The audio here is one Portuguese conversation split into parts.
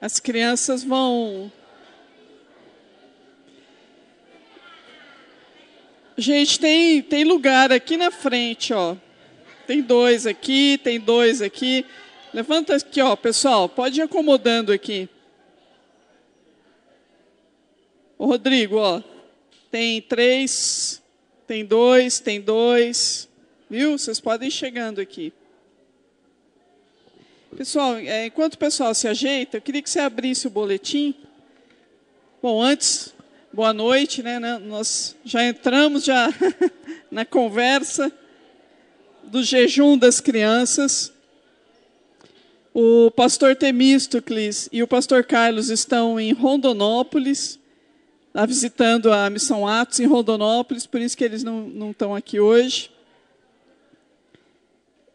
As crianças vão... Gente, tem lugar aqui na frente, ó. Tem dois aqui, tem dois aqui. Levanta aqui, ó, pessoal. Pode ir acomodando aqui. Ô, Rodrigo, ó. Tem 3, tem 2, tem 2. Viu? Vocês podem ir chegando aqui. Pessoal, enquanto o pessoal se ajeita, eu queria que você abrisse o boletim. Bom, antes, boa noite, né? Nós já entramos na conversa do jejum das crianças. O pastor Temístocles e o pastor Carlos estão em Rondonópolis, visitando a Missão Atos em Rondonópolis, por isso que eles não estão aqui hoje.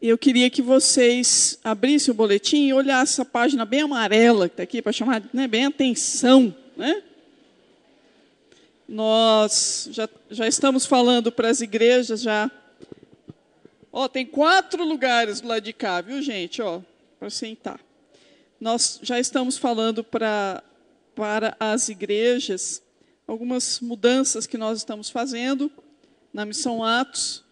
Eu queria que vocês abrissem o boletim e olhassem essa página bem amarela que está aqui, para chamar, né, bem atenção. Né? Nós já estamos falando para as igrejas, já. Ó, tem 4 lugares do lado de cá, viu, gente? Ó, para sentar. Nós já estamos falando para as igrejas algumas mudanças que nós estamos fazendo na Missão Atos,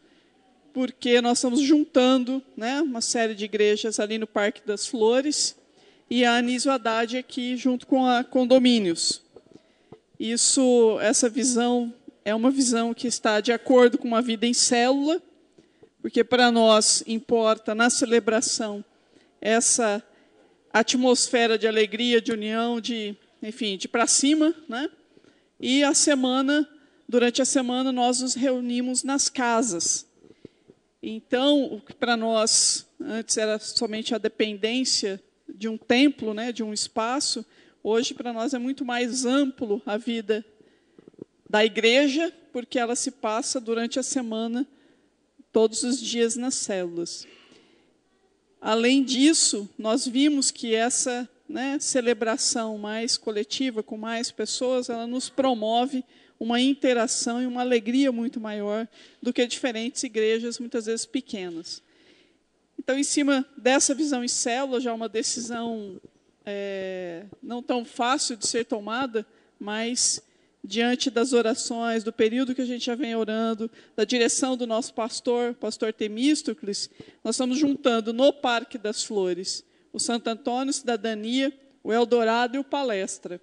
porque nós estamos juntando, né, uma série de igrejas ali no Parque das Flores e a Anísio Haddad aqui junto com a Condomínios. Essa visão é uma visão que está de acordo com uma vida em célula, porque para nós importa na celebração essa atmosfera de alegria, de união, de para cima, né? E durante a semana, nós nos reunimos nas casas. Então, o que para nós antes era somente a dependência de um templo, né, de um espaço, hoje para nós é muito mais amplo a vida da igreja, porque ela se passa durante a semana, todos os dias nas células. Além disso, nós vimos que essa, né, celebração mais coletiva, com mais pessoas, ela nos promove uma interação e uma alegria muito maior do que diferentes igrejas, muitas vezes pequenas. Então, em cima dessa visão em célula, já uma decisão não tão fácil de ser tomada, mas diante das orações, do período que a gente já vem orando, da direção do nosso pastor Temístocles, nós estamos juntando no Parque das Flores o Santo Antônio, Cidadania, o Eldorado e o Palestra,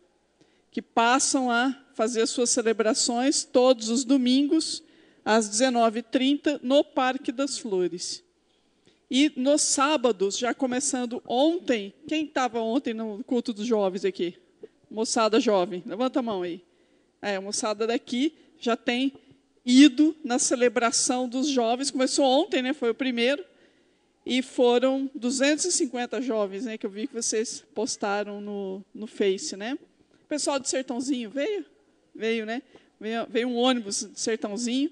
que passam a fazer as suas celebrações todos os domingos, às 19h30, no Parque das Flores. E nos sábados, já começando ontem, quem estava ontem no culto dos jovens aqui? Moçada jovem, levanta a mão aí. A moçada daqui já tem ido na celebração dos jovens, começou ontem, né, foi o primeiro, e foram 250 jovens, né, que eu vi que vocês postaram no Face, né? O pessoal do Sertãozinho veio? Veio, né? Veio um ônibus de Sertãozinho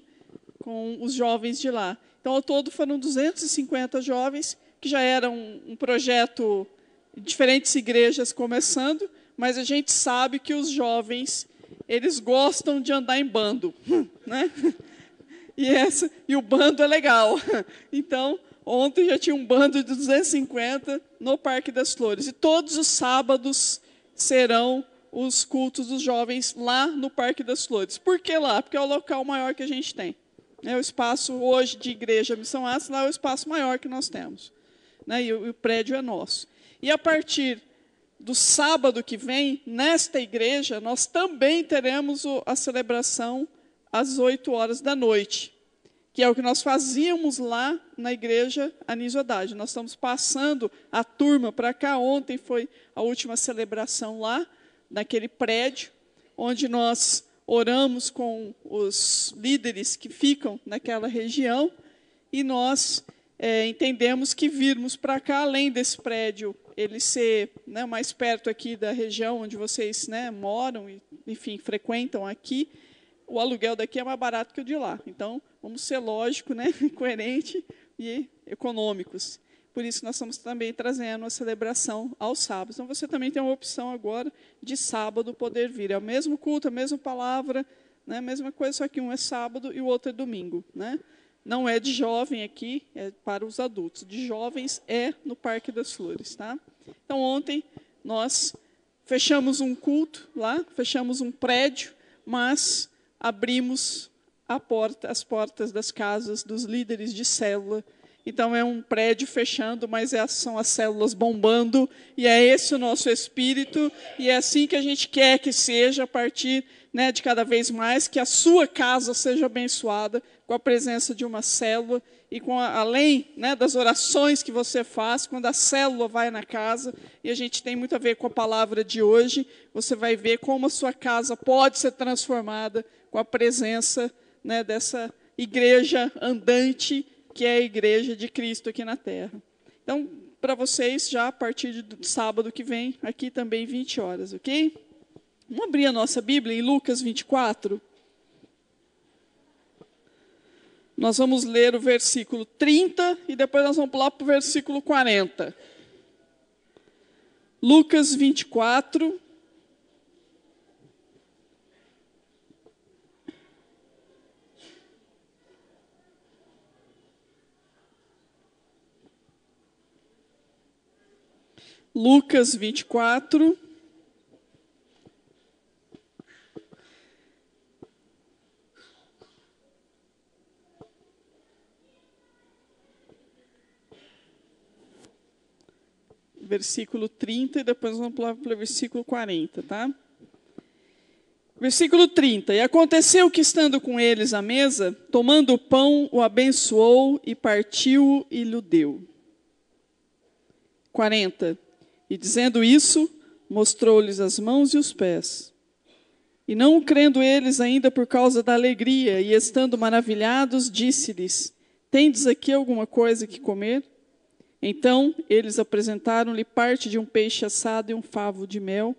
com os jovens de lá. Então, ao todo, foram 250 jovens, que já era um projeto de diferentes igrejas começando, mas a gente sabe que os jovens, eles gostam de andar em bando, né? E o bando é legal. Então, ontem já tinha um bando de 250 no Parque das Flores. E todos os sábados serão os cultos dos jovens lá no Parque das Flores. Por que lá? Porque é o local maior que a gente tem. É o espaço hoje de igreja Missão Atos, lá é o espaço maior que nós temos. Né? E o prédio é nosso. E a partir do sábado que vem, nesta igreja, nós também teremos a celebração às 20h, que é o que nós fazíamos lá na igreja Anísio Haddad. Nós estamos passando a turma para cá. Ontem foi a última celebração lá, naquele prédio, onde nós oramos com os líderes que ficam naquela região, e nós entendemos que virmos para cá, além desse prédio, ele ser, né, mais perto aqui da região onde vocês, né, moram e, enfim, frequentam aqui, o aluguel daqui é mais barato que o de lá. Então, vamos ser lógico, né, coerente e econômicos. Por isso, nós estamos também trazendo a celebração aos sábados. Então, você também tem uma opção agora de sábado poder vir. É o mesmo culto, a mesma palavra, né, a mesma coisa, só que um é sábado e o outro é domingo. Né? Não é de jovem aqui, é para os adultos. De jovens é no Parque das Flores. Tá? Então, ontem, nós fechamos um culto lá, fechamos um prédio, mas abrimos as portas das casas dos líderes de célula. Então é um prédio fechando, mas são as células bombando, e é esse o nosso espírito, e é assim que a gente quer que seja, a partir, né, de cada vez mais, que a sua casa seja abençoada com a presença de uma célula, e além, né, das orações que você faz, quando a célula vai na casa, e a gente tem muito a ver com a palavra de hoje, você vai ver como a sua casa pode ser transformada com a presença, né, dessa igreja andante, que é a igreja de Cristo aqui na terra. Então, para vocês, já a partir do sábado que vem, aqui também 20 horas, ok? Vamos abrir a nossa Bíblia em Lucas 24. Nós vamos ler o versículo 30 e depois nós vamos pular para o versículo 40. Lucas 24. Lucas 24. Versículo 30 e depois vamos pular para o versículo 40, tá? Versículo 30. E aconteceu que, estando com eles à mesa, tomando o pão, o abençoou e partiu e lhe deu. 40. E dizendo isso, mostrou-lhes as mãos e os pés. E não crendo eles ainda por causa da alegria, e estando maravilhados, disse-lhes: tendes aqui alguma coisa que comer? Então eles apresentaram-lhe parte de um peixe assado e um favo de mel,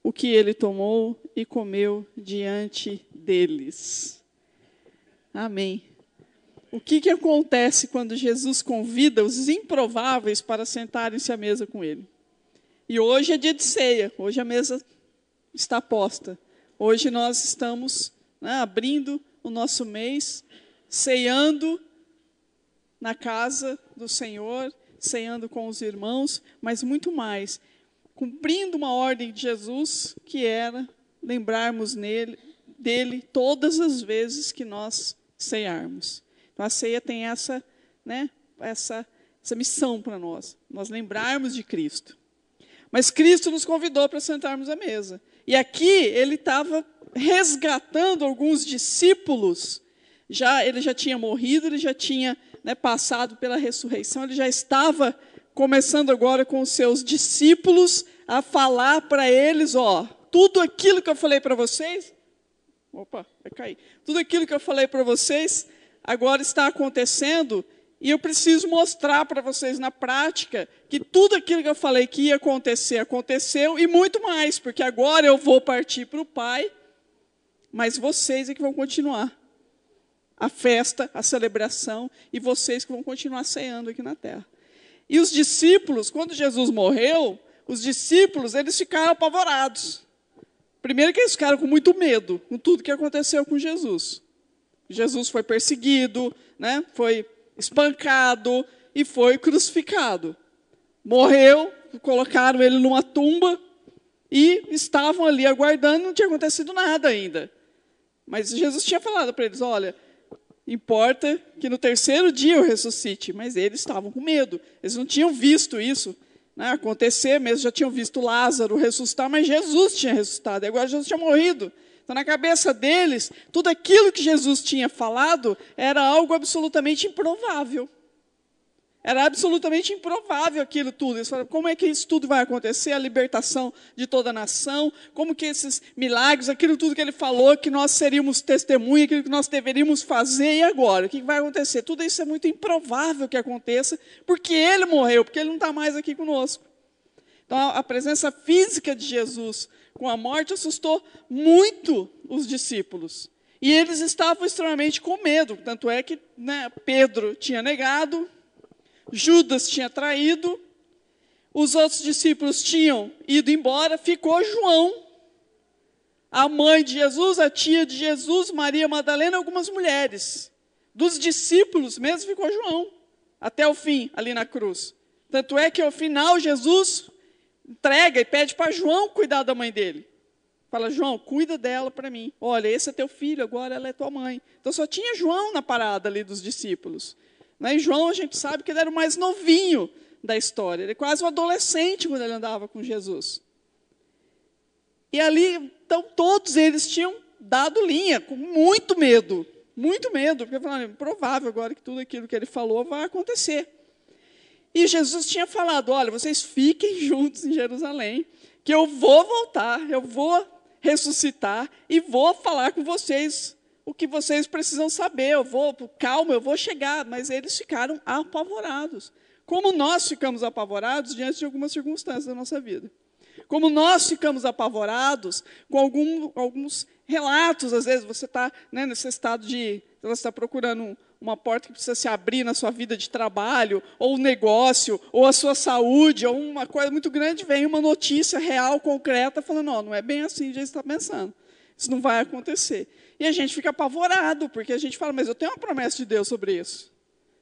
o que ele tomou e comeu diante deles. Amém. O que acontece quando Jesus convida os improváveis para sentarem-se à mesa com ele? E hoje é dia de ceia, hoje a mesa está posta. Hoje nós estamos, né, abrindo o nosso mês, ceando na casa do Senhor, ceando com os irmãos, mas muito mais, cumprindo uma ordem de Jesus, que era lembrarmos dele todas as vezes que nós cearmos. Então a ceia tem essa missão para nós lembrarmos de Cristo. Mas Cristo nos convidou para sentarmos à mesa. E aqui ele estava resgatando alguns discípulos. Ele já tinha morrido, ele já tinha, né, passado pela ressurreição, ele já estava começando agora com os seus discípulos a falar para eles, tudo aquilo que eu falei para vocês, vai cair. Tudo aquilo que eu falei para vocês agora está acontecendo. E eu preciso mostrar para vocês na prática que tudo aquilo que eu falei que ia acontecer, aconteceu, e muito mais, porque agora eu vou partir para o Pai, mas vocês é que vão continuar a festa, a celebração, e vocês que vão continuar ceando aqui na terra. E os discípulos, quando Jesus morreu, os discípulos, eles ficaram apavorados. Primeiro que eles ficaram com muito medo, com tudo que aconteceu com Jesus. Jesus foi perseguido, né, foi espancado e foi crucificado. Morreu, colocaram ele numa tumba e estavam ali aguardando, não tinha acontecido nada ainda. Mas Jesus tinha falado para eles, olha, importa que no terceiro dia eu ressuscite. Mas eles estavam com medo, eles não tinham visto isso, né, acontecer mesmo, já tinham visto Lázaro ressuscitar, mas Jesus tinha ressuscitado, e agora Jesus tinha morrido. Então, na cabeça deles, tudo aquilo que Jesus tinha falado era algo absolutamente improvável. Era absolutamente improvável aquilo tudo. Eles falaram, como é que isso tudo vai acontecer? A libertação de toda a nação, como que esses milagres, aquilo tudo que ele falou, que nós seríamos testemunha, aquilo que nós deveríamos fazer, e agora? O que vai acontecer? Tudo isso é muito improvável que aconteça, porque ele morreu, porque ele não está mais aqui conosco. Então, a presença física de Jesus com a morte assustou muito os discípulos. E eles estavam extremamente com medo. Tanto é que, né, Pedro tinha negado, Judas tinha traído, os outros discípulos tinham ido embora, ficou João, a mãe de Jesus, a tia de Jesus, Maria Madalena, algumas mulheres. Dos discípulos mesmo ficou João, até o fim, ali na cruz. Tanto é que ao final Jesus entrega e pede para João cuidar da mãe dele. Fala, João, cuida dela para mim. Olha, esse é teu filho, agora ela é tua mãe. Então só tinha João na parada ali dos discípulos. E João, a gente sabe que ele era o mais novinho da história. Ele é quase um adolescente quando ele andava com Jesus. E ali, então, todos eles tinham dado linha, com muito medo, porque falaram, é improvável agora que tudo aquilo que ele falou vai acontecer. E Jesus tinha falado, olha, vocês fiquem juntos em Jerusalém, que eu vou voltar, eu vou ressuscitar e vou falar com vocês o que vocês precisam saber. Calma, eu vou chegar. Mas eles ficaram apavorados. Como nós ficamos apavorados diante de algumas circunstâncias da nossa vida. Como nós ficamos apavorados com alguns relatos. Às vezes você está nesse estado de... Você está procurando uma porta que precisa se abrir na sua vida de trabalho, ou um negócio, ou a sua saúde, ou uma coisa muito grande, vem uma notícia real, concreta, falando, não é bem assim que a gente está pensando. Isso não vai acontecer. E a gente fica apavorado, porque a gente fala, mas eu tenho uma promessa de Deus sobre isso.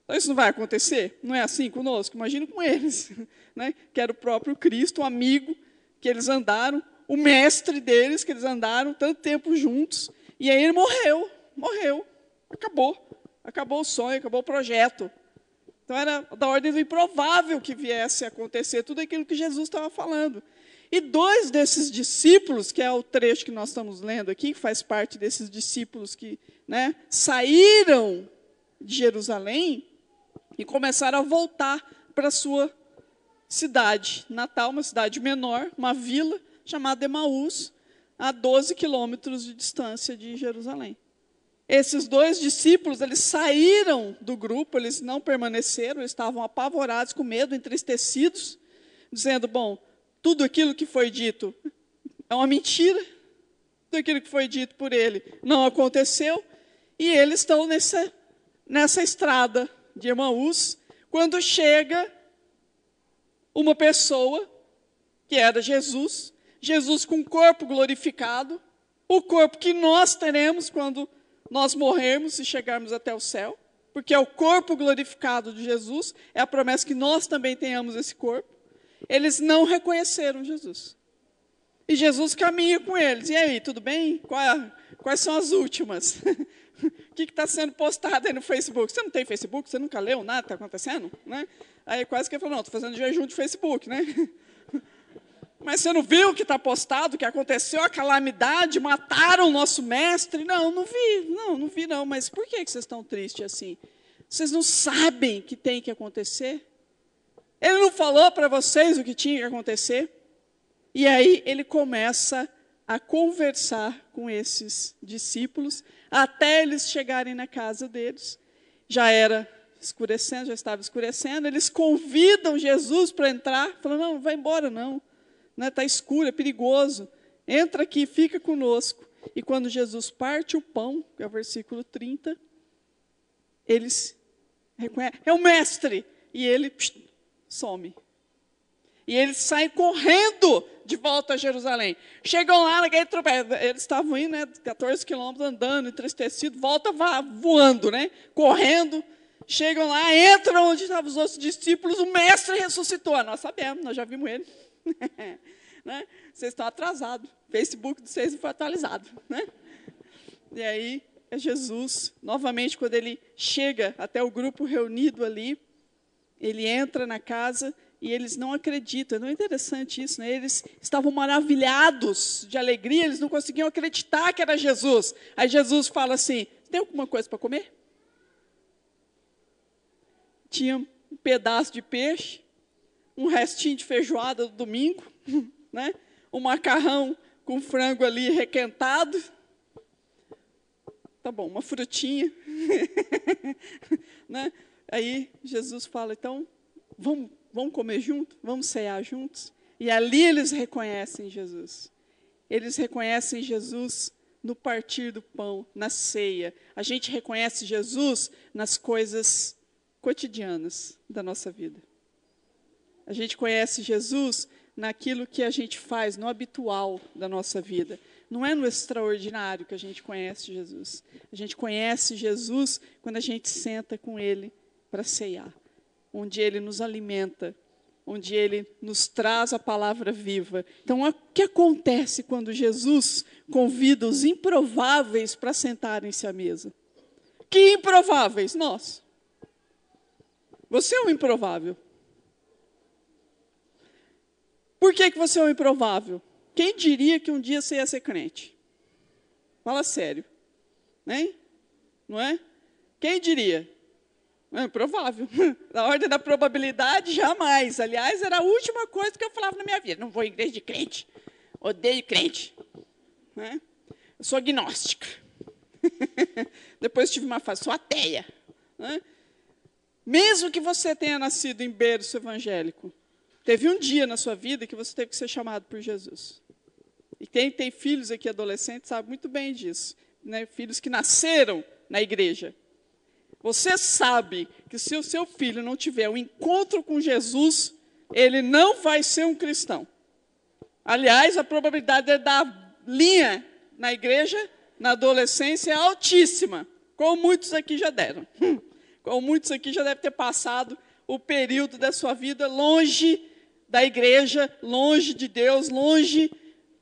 Então isso não vai acontecer? Não é assim conosco? Imagina com eles, né? Que era o próprio Cristo, o amigo que eles andaram, o mestre deles, que eles andaram tanto tempo juntos, e aí ele morreu, acabou o sonho, acabou o projeto. Então era da ordem do improvável que viesse a acontecer tudo aquilo que Jesus estava falando. E 2 desses discípulos, que é o trecho que nós estamos lendo aqui, que faz parte desses discípulos que saíram de Jerusalém e começaram a voltar para a sua cidade natal, uma cidade menor, uma vila chamada Emaús, a 12 quilômetros de distância de Jerusalém. Esses 2 discípulos, eles saíram do grupo, eles não permaneceram, eles estavam apavorados, com medo, entristecidos, dizendo, bom, tudo aquilo que foi dito é uma mentira, tudo aquilo que foi dito por ele não aconteceu, e eles estão nessa estrada de Emaús, quando chega uma pessoa, que era Jesus com o corpo glorificado, o corpo que nós teremos quando nós morrermos e chegarmos até o céu, porque é o corpo glorificado de Jesus, é a promessa que nós também tenhamos esse corpo. Eles não reconheceram Jesus. E Jesus caminha com eles. E aí, tudo bem? Quais são as últimas? O que está sendo postado aí no Facebook? Você não tem Facebook? Você nunca leu nada que está acontecendo? Né? Aí quase que ele falou, não, estou fazendo jejum de Facebook, né? Mas você não viu o que está postado, que aconteceu a calamidade, mataram o nosso mestre? Não vi, mas por que vocês estão tristes assim? Vocês não sabem que tem que acontecer? Ele não falou para vocês o que tinha que acontecer? E aí ele começa a conversar com esses discípulos, até eles chegarem na casa deles. Já estava escurecendo, eles convidam Jesus para entrar, falando, não vai embora não, está escuro, é perigoso, entra aqui, fica conosco. E quando Jesus parte o pão, que é o versículo 30, eles reconhecem, é o mestre, e ele some. E eles saem correndo de volta a Jerusalém. Chegam lá, eles estavam indo, 14 quilômetros andando, entristecidos, volta voando, correndo. Chegam lá, entram onde estavam os outros discípulos, o mestre ressuscitou. Nós sabemos, nós já vimos ele. Vocês estão atrasados. O Facebook de vocês não foi atualizado. E aí, é Jesus, novamente, quando ele chega até o grupo reunido ali, ele entra na casa e eles não acreditam. Não é interessante isso, Eles estavam maravilhados de alegria, eles não conseguiam acreditar que era Jesus. Aí Jesus fala assim, tem alguma coisa para comer? Tinha um pedaço de peixe, um restinho de feijoada do domingo, um macarrão com frango ali requentado. Tá bom, uma frutinha. Aí Jesus fala, então, vamos comer junto? Vamos cear juntos? E ali eles reconhecem Jesus. Eles reconhecem Jesus no partir do pão, na ceia. A gente reconhece Jesus nas coisas cotidianas da nossa vida. A gente conhece Jesus naquilo que a gente faz, no habitual da nossa vida. Não é no extraordinário que a gente conhece Jesus. A gente conhece Jesus quando a gente senta com Ele para ceiar, onde Ele nos alimenta onde ele nos traz a palavra viva. Então, o que acontece quando Jesus convida os improváveis para sentarem-se à mesa? Que improváveis? Nós. Você é um improvável. Por que você é um improvável? Quem diria que um dia você ia ser crente? Fala sério. Né? Não é? Quem diria? É improvável. Na ordem da probabilidade, jamais. Aliás, era a última coisa que eu falava na minha vida. Não vou em igreja de crente. Odeio crente. Né? Eu sou agnóstica. Depois tive uma fase, sou ateia. Né? Mesmo que você tenha nascido em berço evangélico, teve um dia na sua vida que você teve que ser chamado por Jesus. E quem tem filhos aqui, adolescentes, sabe muito bem disso. Né? Filhos que nasceram na igreja. Você sabe que se o seu filho não tiver um encontro com Jesus, ele não vai ser um cristão. Aliás, a probabilidade de dar linha na igreja, na adolescência, é altíssima. Como muitos aqui já deram. Como muitos aqui já devem ter passado o período da sua vida longe da igreja, longe de Deus, longe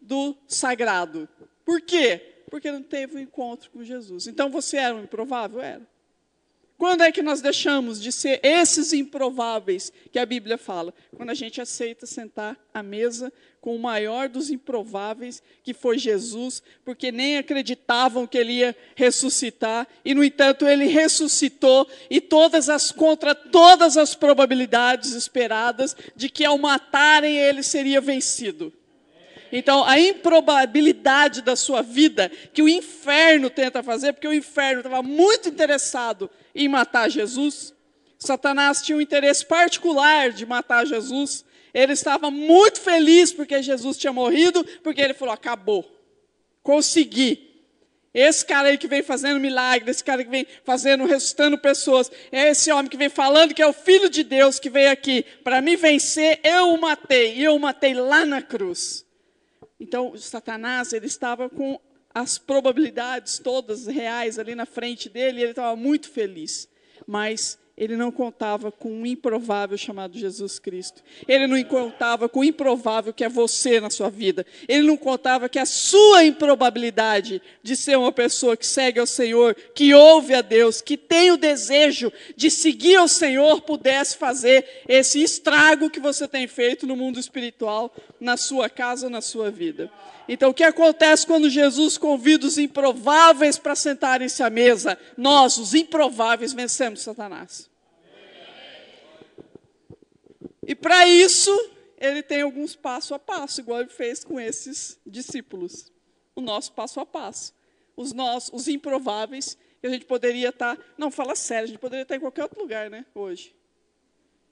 do sagrado. Por quê? Porque não teve um encontro com Jesus. Então, você era um improvável? Era. Quando é que nós deixamos de ser esses improváveis que a Bíblia fala? Quando a gente aceita sentar à mesa com o maior dos improváveis, que foi Jesus, porque nem acreditavam que ele ia ressuscitar, e, no entanto, ele ressuscitou, e contra todas as probabilidades esperadas de que, ao matarem, ele seria vencido. Então, a improbabilidade da sua vida, que o inferno tenta fazer, porque o inferno estava muito interessado em matar Jesus, Satanás tinha um interesse particular de matar Jesus, ele estava muito feliz porque Jesus tinha morrido, porque ele falou, acabou, consegui. Esse cara aí que vem fazendo milagre, esse cara que vem fazendo, ressuscitando pessoas, é esse homem que vem falando que é o Filho de Deus que veio aqui para me vencer, eu o matei, e eu o matei lá na cruz. Então, Satanás, ele estava com as probabilidades todas reais ali na frente dele, e ele estava muito feliz. Mas ele não contava com um improvável chamado Jesus Cristo. Ele não contava com o improvável que é você na sua vida. Ele não contava que a sua improbabilidade de ser uma pessoa que segue ao Senhor, que ouve a Deus, que tem o desejo de seguir ao Senhor, pudesse fazer esse estrago que você tem feito no mundo espiritual, na sua casa, na sua vida. Então, o que acontece quando Jesus convida os improváveis para sentarem-se à mesa? Nós, os improváveis, vencemos Satanás. E para isso, ele tem alguns passo a passo, igual ele fez com esses discípulos. O nosso passo a passo. Os improváveis, que a gente poderia estar... Não, fala sério, a gente poderia estar em qualquer outro lugar, né, hoje.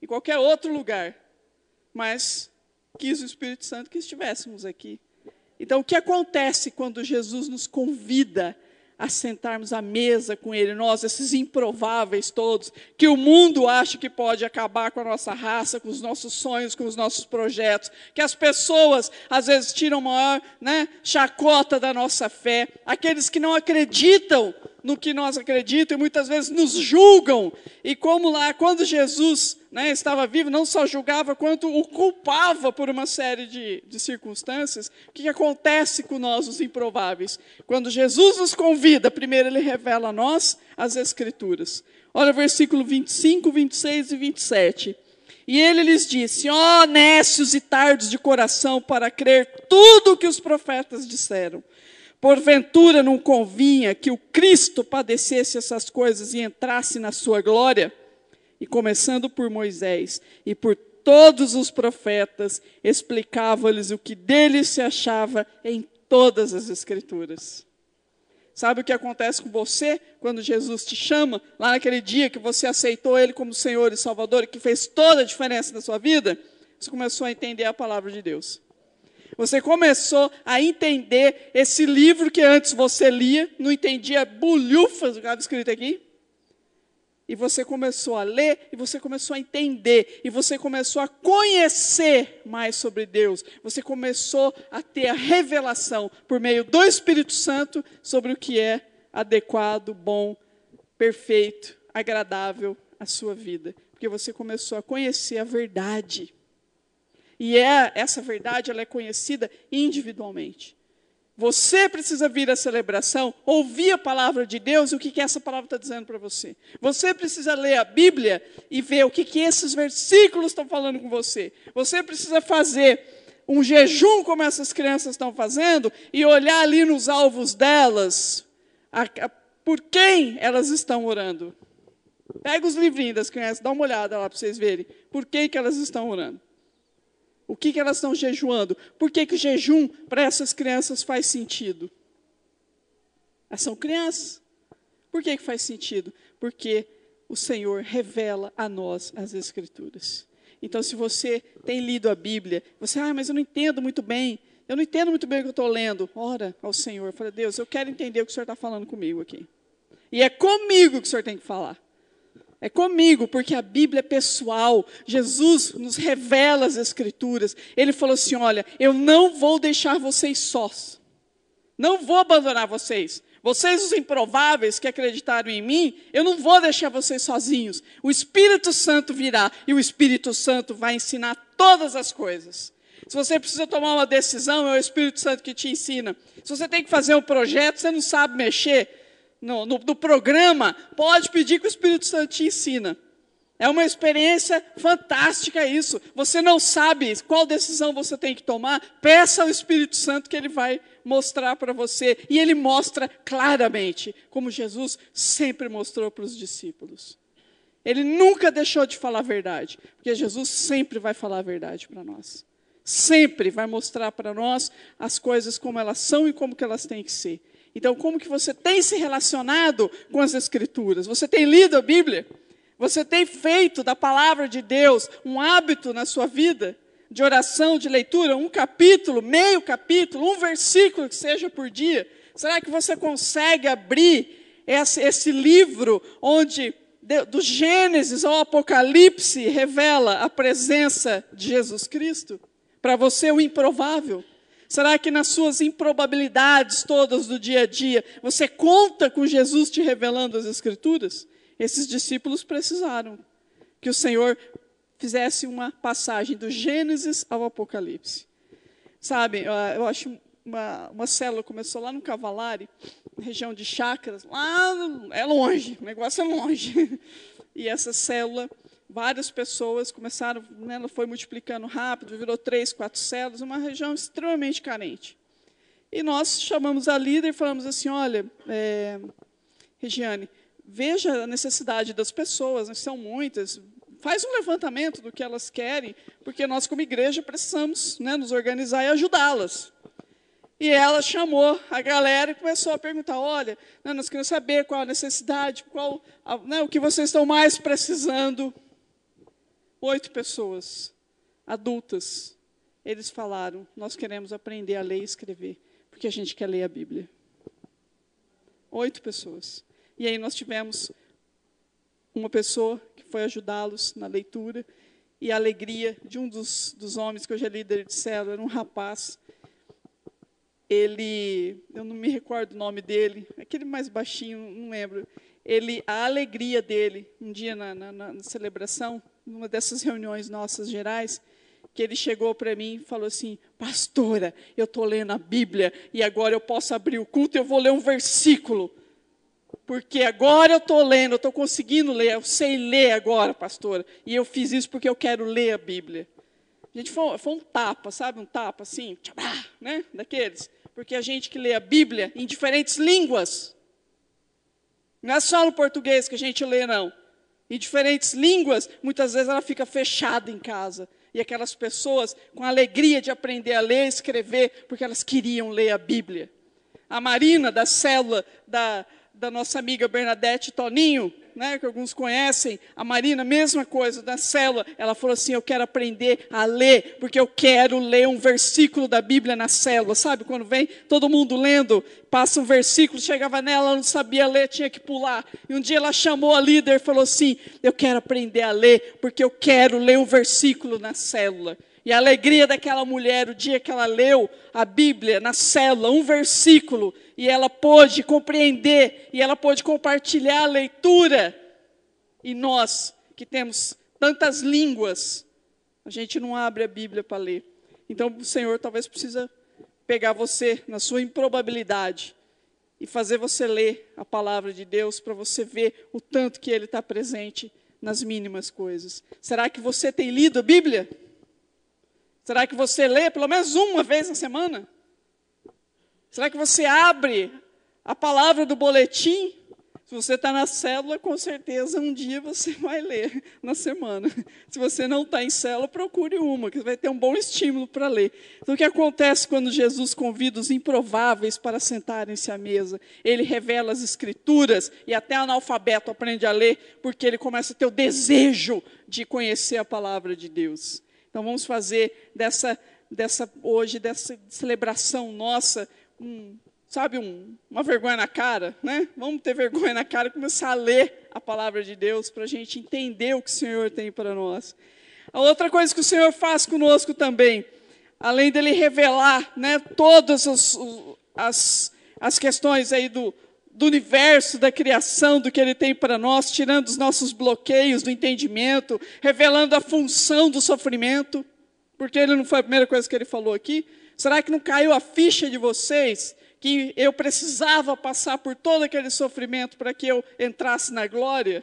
Em qualquer outro lugar. Mas quis o Espírito Santo que estivéssemos aqui. Então, o que acontece quando Jesus nos convida a sentarmos à mesa com Ele, nós, esses improváveis todos, que o mundo acha que pode acabar com a nossa raça, com os nossos sonhos, com os nossos projetos, que as pessoas, às vezes, tiram maior chacota da nossa fé, aqueles que não acreditam no que nós acreditamos e muitas vezes nos julgam, e como lá, quando Jesus estava vivo, não só julgava, quanto o culpava por uma série de circunstâncias. O que acontece com nós, os improváveis? Quando Jesus nos convida, primeiro ele revela a nós as Escrituras. Olha o versículo 25, 26 e 27. E ele lhes disse, ó nécios e tardos de coração, para crer tudo o que os profetas disseram. Porventura não convinha que o Cristo padecesse essas coisas e entrasse na sua glória? E começando por Moisés e por todos os profetas, explicava-lhes o que dele se achava em todas as Escrituras. Sabe o que acontece com você quando Jesus te chama, lá naquele dia que você aceitou Ele como Senhor e Salvador, e que fez toda a diferença na sua vida? Você começou a entender a palavra de Deus. Você começou a entender esse livro que antes você lia, não entendia bolhufas do que estava escrito aqui. E você começou a ler, e você começou a entender, e você começou a conhecer mais sobre Deus. Você começou a ter a revelação, por meio do Espírito Santo, sobre o que é adequado, bom, perfeito, agradável à sua vida. Porque você começou a conhecer a verdade. E essa verdade ela é conhecida individualmente. Você precisa vir à celebração, ouvir a palavra de Deus e o que essa palavra está dizendo para você. Você precisa ler a Bíblia e ver o que esses versículos estão falando com você. Você precisa fazer um jejum como essas crianças estão fazendo e olhar ali nos alvos delas, por quem elas estão orando. Pega os livrinhos das crianças, dá uma olhada lá para vocês verem por que elas estão orando. O que elas estão jejuando? Por que o jejum para essas crianças faz sentido? Elas são crianças. Por que faz sentido? Porque o Senhor revela a nós as Escrituras. Então, se você tem lido a Bíblia, você, mas eu não entendo muito bem. Eu não entendo muito bem o que eu estou lendo. Ora ao Senhor. Fala, Deus, eu quero entender o que o Senhor está falando comigo aqui. E é comigo que o Senhor tem que falar. É comigo, porque a Bíblia é pessoal. Jesus nos revela as Escrituras. Ele falou assim, olha, eu não vou deixar vocês sós. Não vou abandonar vocês. Vocês, os improváveis que acreditaram em mim, eu não vou deixar vocês sozinhos. O Espírito Santo virá e o Espírito Santo vai ensinar todas as coisas. Se você precisa tomar uma decisão, é o Espírito Santo que te ensina. Se você tem que fazer um projeto, você não sabe mexer no programa, pode pedir que o Espírito Santo te ensina. É uma experiência fantástica isso. Você não sabe qual decisão você tem que tomar, peça ao Espírito Santo que ele vai mostrar para você. E ele mostra claramente, como Jesus sempre mostrou para os discípulos. Ele nunca deixou de falar a verdade, porque Jesus sempre vai falar a verdade para nós. Sempre vai mostrar para nós as coisas como elas são e como que elas têm que ser. Então, como que você tem se relacionado com as Escrituras? Você tem lido a Bíblia? Você tem feito da palavra de Deus um hábito na sua vida? De oração, de leitura, um capítulo, meio capítulo, um versículo que seja por dia? Será que você consegue abrir esse livro onde, do Gênesis ao Apocalipse, revela a presença de Jesus Cristo? Para você, o improvável. Será que nas suas improbabilidades todas do dia a dia, você conta com Jesus te revelando as Escrituras? Esses discípulos precisaram que o Senhor fizesse uma passagem do Gênesis ao Apocalipse. Sabe, eu acho uma célula começou lá no Cavalari, região de Chácaras, lá é longe, o negócio é longe. E essa célula, várias pessoas começaram, ela foi multiplicando rápido, virou 3, 4 células, uma região extremamente carente. E nós chamamos a líder e falamos assim, olha, Regiane, veja a necessidade das pessoas, são muitas, faz um levantamento do que elas querem, porque nós como igreja precisamos nos organizar e ajudá-las. E ela chamou a galera e começou a perguntar, olha, nós queremos saber qual a necessidade, o que vocês estão mais precisando. 8 pessoas, adultas, eles falaram, nós queremos aprender a ler e escrever, porque a gente quer ler a Bíblia. 8 pessoas. E aí nós tivemos uma pessoa que foi ajudá-los na leitura, e a alegria de um dos homens que hoje é líder de célula, era um rapaz. Eu não me recordo o nome dele, aquele mais baixinho, não lembro. A alegria dele, um dia na celebração, numa dessas reuniões nossas gerais, que ele chegou para mim e falou assim, pastora, eu estou lendo a Bíblia, e agora eu posso abrir o culto e eu vou ler um versículo. Porque agora eu estou lendo, eu estou conseguindo ler, eu sei ler agora, pastora. E eu fiz isso porque eu quero ler a Bíblia. Gente, foi um tapa, sabe? Um tapa assim, tchabá, né? Daqueles. Porque a gente que lê a Bíblia em diferentes línguas. Não é só no português que a gente lê, não. Em diferentes línguas, muitas vezes ela fica fechada em casa. E aquelas pessoas com alegria de aprender a ler e escrever, porque elas queriam ler a Bíblia. A Marina, da célula da nossa amiga Bernadette Toninho, que alguns conhecem, a Marina, mesma coisa, da célula, ela falou assim, eu quero aprender a ler, porque eu quero ler um versículo da Bíblia na célula, sabe, quando vem todo mundo lendo, passa um versículo, chegava nela, ela não sabia ler, tinha que pular, e um dia ela chamou a líder e falou assim, eu quero aprender a ler, porque eu quero ler um versículo na célula. E a alegria daquela mulher, o dia que ela leu a Bíblia na célula, um versículo, e ela pôde compreender, e ela pôde compartilhar a leitura. E nós, que temos tantas línguas, A gente não abre a Bíblia para ler. Então, o Senhor talvez precisa pegar você na sua improbabilidade e fazer você ler a palavra de Deus para você ver o tanto que Ele está presente nas mínimas coisas. Será que você tem lido a Bíblia? Será que você lê pelo menos uma vez na semana? Será que você abre a palavra do boletim? Se você está na célula, com certeza um dia você vai ler na semana. Se você não está em célula, procure uma, que vai ter um bom estímulo para ler. Então, o que acontece quando Jesus convida os improváveis para sentarem-se à mesa? Ele revela as Escrituras e até analfabeto aprende a ler, porque ele começa a ter o desejo de conhecer a palavra de Deus. Então, vamos fazer hoje, dessa celebração nossa, uma vergonha na cara, né? Vamos ter vergonha na cara e começar a ler a palavra de Deus para a gente entender o que o Senhor tem para nós. A outra coisa que o Senhor faz conosco também, além dele revelar, né, todas as questões aí do universo, da criação, do que Ele tem para nós, tirando os nossos bloqueios do entendimento, revelando a função do sofrimento, porque Ele não foi a primeira coisa que Ele falou aqui. Será que não caiu a ficha de vocês que eu precisava passar por todo aquele sofrimento para que eu entrasse na glória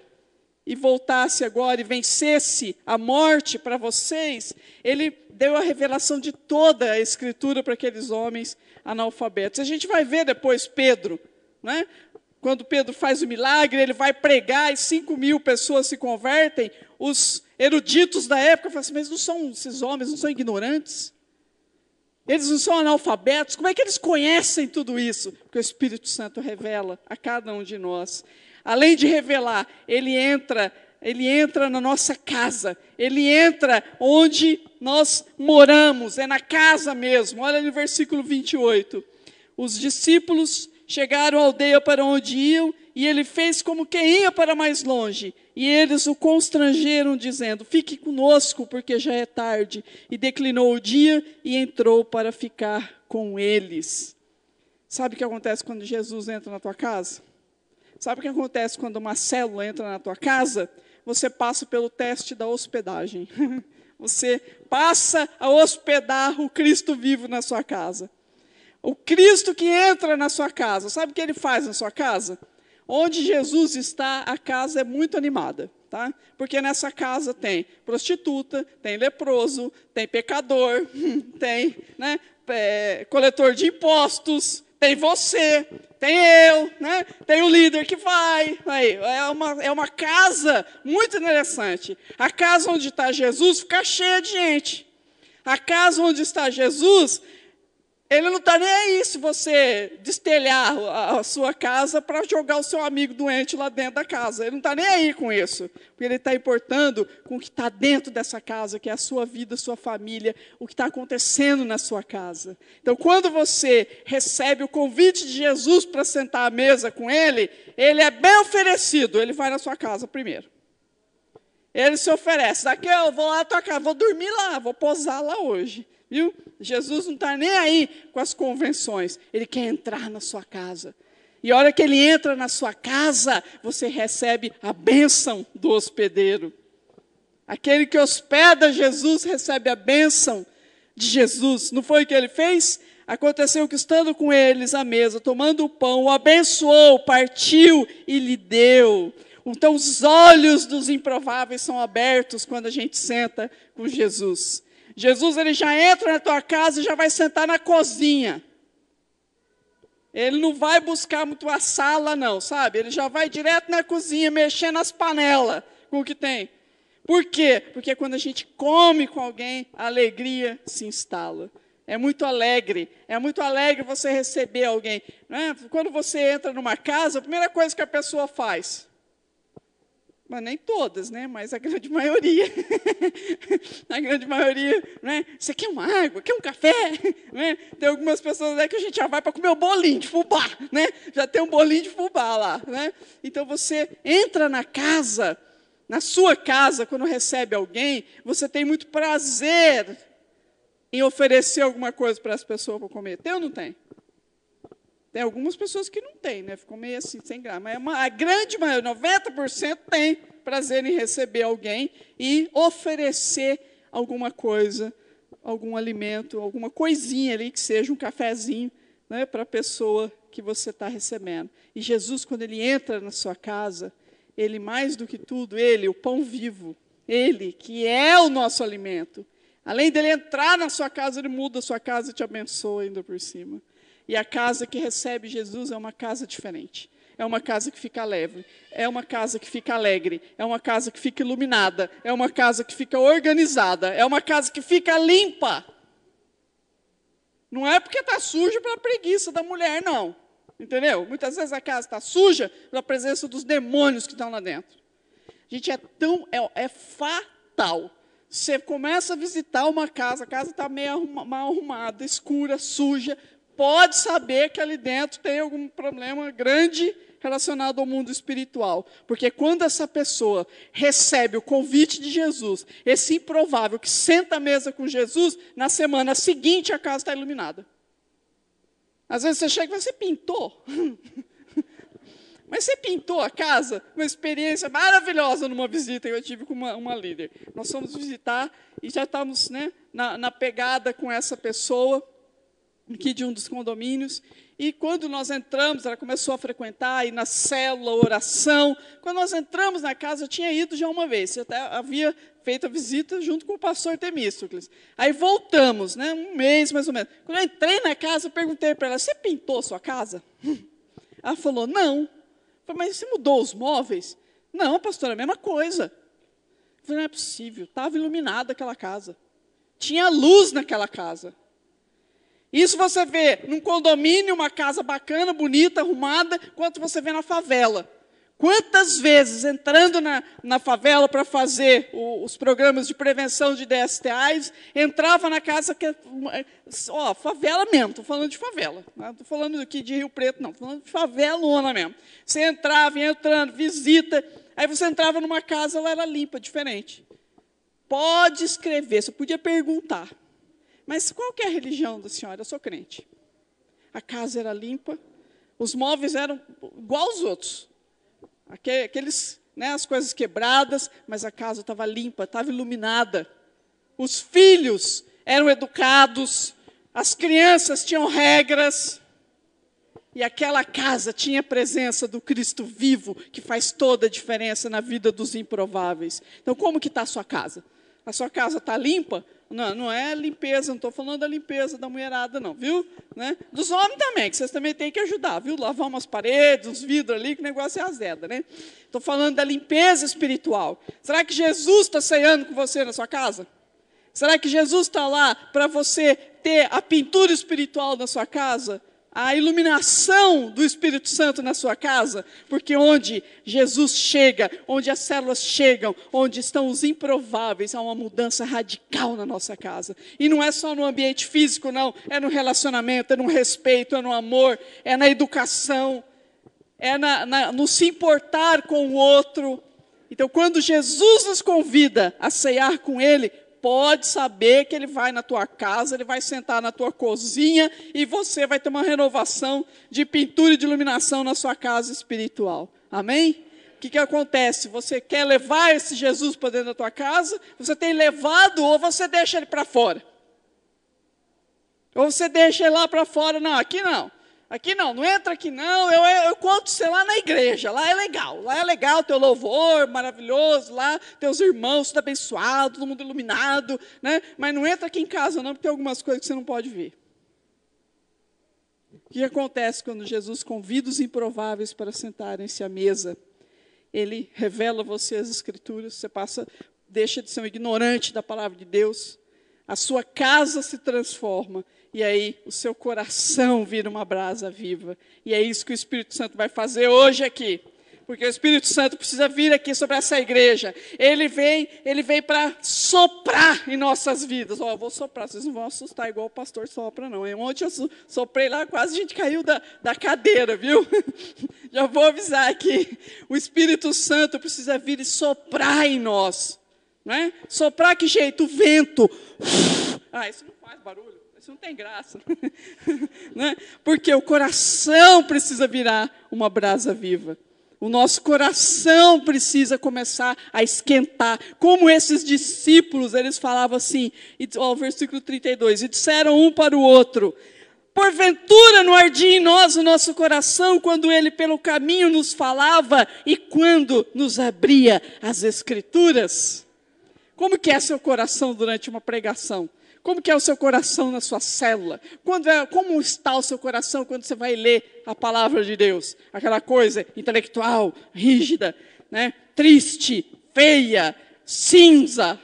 e voltasse agora e vencesse a morte para vocês? Ele deu a revelação de toda a Escritura para aqueles homens analfabetos. A gente vai ver depois Pedro, né? Quando Pedro faz o milagre, ele vai pregar e 5.000 pessoas se convertem. Os eruditos da época falam assim, mas não são esses homens, não são ignorantes? Eles não são analfabetos? Como é que eles conhecem tudo isso? Porque o Espírito Santo revela a cada um de nós. Além de revelar, ele entra na nossa casa. Ele entra onde nós moramos, é na casa mesmo. Olha no versículo 28. Os discípulos chegaram à aldeia para onde iam, e ele fez como quem ia para mais longe. E eles o constrangeram, dizendo, fique conosco, porque já é tarde. E declinou o dia e entrou para ficar com eles. Sabe o que acontece quando Jesus entra na tua casa? Sabe o que acontece quando uma célula entra na tua casa? Você passa pelo teste da hospedagem. Você passa a hospedar o Cristo vivo na sua casa. O Cristo que entra na sua casa, sabe o que Ele faz na sua casa? Onde Jesus está, a casa é muito animada, tá? Porque nessa casa tem prostituta, tem leproso, tem pecador, tem, né, coletor de impostos, tem você, tem eu, né? Tem o líder que vai. Aí, é uma casa muito interessante. A casa onde está Jesus fica cheia de gente. A casa onde está Jesus, Ele não está nem aí se você destelhar a sua casa para jogar o seu amigo doente lá dentro da casa. Ele não está nem aí com isso. Porque Ele está importando com o que está dentro dessa casa, que é a sua vida, a sua família, o que está acontecendo na sua casa. Então, quando você recebe o convite de Jesus para sentar à mesa com Ele, Ele é bem oferecido. Ele vai na sua casa primeiro. Ele se oferece. Daqui eu vou lá na tua casa, vou dormir lá, vou posar lá hoje. Viu? Jesus não está nem aí com as convenções. Ele quer entrar na sua casa. E a hora que Ele entra na sua casa, você recebe a bênção do hospedeiro. Aquele que hospeda Jesus recebe a bênção de Jesus. Não foi o que Ele fez? Aconteceu que, estando com eles à mesa, tomando o pão, o abençoou, partiu e lhe deu. Então, os olhos dos improváveis são abertos quando a gente senta com Jesus. Jesus, Ele já entra na tua casa e já vai sentar na cozinha. Ele não vai buscar muito a sala, não, sabe? Ele já vai direto na cozinha, mexendo nas panelas com o que tem. Por quê? Porque quando a gente come com alguém, a alegria se instala. É muito alegre você receber alguém. Não é? Quando você entra numa casa, a primeira coisa que a pessoa faz... Mas nem todas, né? Mas a grande maioria. A grande maioria, né? Você quer uma água? Quer um café? Né? Tem algumas pessoas aí que a gente já vai para comer o bolinho de fubá, né? Já tem um bolinho de fubá lá, né? Então você entra na casa, na sua casa, quando recebe alguém, você tem muito prazer em oferecer alguma coisa para as pessoas para comer. Tem ou não tem? Tem algumas pessoas que não têm, né? Ficam meio assim, sem graça. Mas a grande maioria, 90% tem prazer em receber alguém e oferecer alguma coisa, algum alimento, alguma coisinha ali, que seja um cafezinho, né, para a pessoa que você está recebendo. E Jesus, quando ele entra na sua casa, ele, mais do que tudo, ele, o pão vivo, ele, que é o nosso alimento, além dele entrar na sua casa, ele muda a sua casa e te abençoa ainda por cima. E a casa que recebe Jesus é uma casa diferente. É uma casa que fica leve, é uma casa que fica alegre, é uma casa que fica iluminada, é uma casa que fica organizada, é uma casa que fica limpa. Não é porque está suja pela preguiça da mulher, não. Entendeu? Muitas vezes a casa está suja pela presença dos demônios que estão lá dentro. Gente, é fatal. Você começa a visitar uma casa, a casa está meio mal arrumada, escura, suja, pode saber que ali dentro tem algum problema grande relacionado ao mundo espiritual. Porque quando essa pessoa recebe o convite de Jesus, esse improvável que senta à mesa com Jesus, na semana seguinte a casa está iluminada. Às vezes você chega e fala, você pintou? Mas você pintou a casa? Uma experiência maravilhosa numa visita que eu tive com uma líder. Nós fomos visitar e já estávamos, né, na pegada com essa pessoa, aqui de um dos condomínios, e quando nós entramos, ela começou a frequentar, ir na célula, oração. Quando nós entramos na casa, eu tinha ido já uma vez, eu até havia feito a visita junto com o pastor Temístocles. Aí voltamos, né, um mês mais ou menos. Quando eu entrei na casa, eu perguntei para ela, você pintou a sua casa? Ela falou, não. Eu falei, mas você mudou os móveis? Não, pastor, é a mesma coisa. Eu falei, não é possível, estava iluminada aquela casa. Tinha luz naquela casa. Isso você vê num condomínio, uma casa bacana, bonita, arrumada, quanto você vê na favela. Quantas vezes, entrando na favela para fazer os programas de prevenção de DST/AIDS, entrava na casa, favela mesmo, estou falando de favela, não estou falando aqui de Rio Preto, não, estou falando de favelona mesmo. Você entrava, ia entrando, visita, aí você entrava numa casa, ela era limpa, diferente. Pode escrever, você podia perguntar. Mas qual que é a religião da senhora? Eu sou crente. A casa era limpa, os móveis eram igual aos outros. Aqueles, né, as coisas quebradas, mas a casa estava limpa, estava iluminada. Os filhos eram educados, as crianças tinham regras. E aquela casa tinha a presença do Cristo vivo, que faz toda a diferença na vida dos improváveis. Então, como que está a sua casa? A sua casa está limpa? Não é limpeza, não estou falando da limpeza da mulherada, não, viu? Né? Dos homens também, que vocês também têm que ajudar, viu? Lavar umas paredes, uns vidros ali, que o negócio é azeda, né? Estou falando da limpeza espiritual. Será que Jesus está ceando com você na sua casa? Será que Jesus está lá para você ter a pintura espiritual na sua casa? A iluminação do Espírito Santo na sua casa, porque onde Jesus chega, onde as células chegam, onde estão os improváveis, há uma mudança radical na nossa casa. E não é só no ambiente físico, não, é no relacionamento, é no respeito, é no amor, é na educação, é no se importar com o outro. Então, quando Jesus nos convida a ceiar com Ele, pode saber que Ele vai na tua casa, Ele vai sentar na tua cozinha e você vai ter uma renovação de pintura e de iluminação na sua casa espiritual. Amém? O que acontece? Você quer levar esse Jesus para dentro da tua casa? Você tem levado ou você deixa Ele para fora? Ou você deixa Ele lá para fora? Não, aqui não entra aqui não, eu conto você lá na igreja, lá é legal, teu louvor maravilhoso, lá teus irmãos, tudo abençoado, todo mundo iluminado, né? Mas não entra aqui em casa não, porque tem algumas coisas que você não pode ver. O que acontece quando Jesus convida os improváveis para sentarem-se à mesa? Ele revela a você as Escrituras, você deixa de ser um ignorante da palavra de Deus, a sua casa se transforma, e aí o seu coração vira uma brasa viva. E é isso que o Espírito Santo vai fazer hoje aqui. Porque o Espírito Santo precisa vir aqui sobre essa igreja. Ele vem para soprar em nossas vidas. Eu vou soprar, vocês não vão assustar igual o pastor sopra, não. Ontem eu soprei lá, quase a gente caiu da cadeira, viu? Já vou avisar aqui. O Espírito Santo precisa vir e soprar em nós. Né? Soprar que jeito? O vento. Isso não faz barulho. Isso não tem graça. Né? Porque o coração precisa virar uma brasa viva. O nosso coração precisa começar a esquentar. Como esses discípulos, eles falavam assim, versículo 32, e disseram um para o outro: porventura não ardia em nós o nosso coração quando ele pelo caminho nos falava e quando nos abria as Escrituras? Como que é seu coração durante uma pregação? Como que é o seu coração na sua célula? Como está o seu coração quando você vai ler a palavra de Deus? Aquela coisa intelectual, rígida, né? Triste, feia, cinza.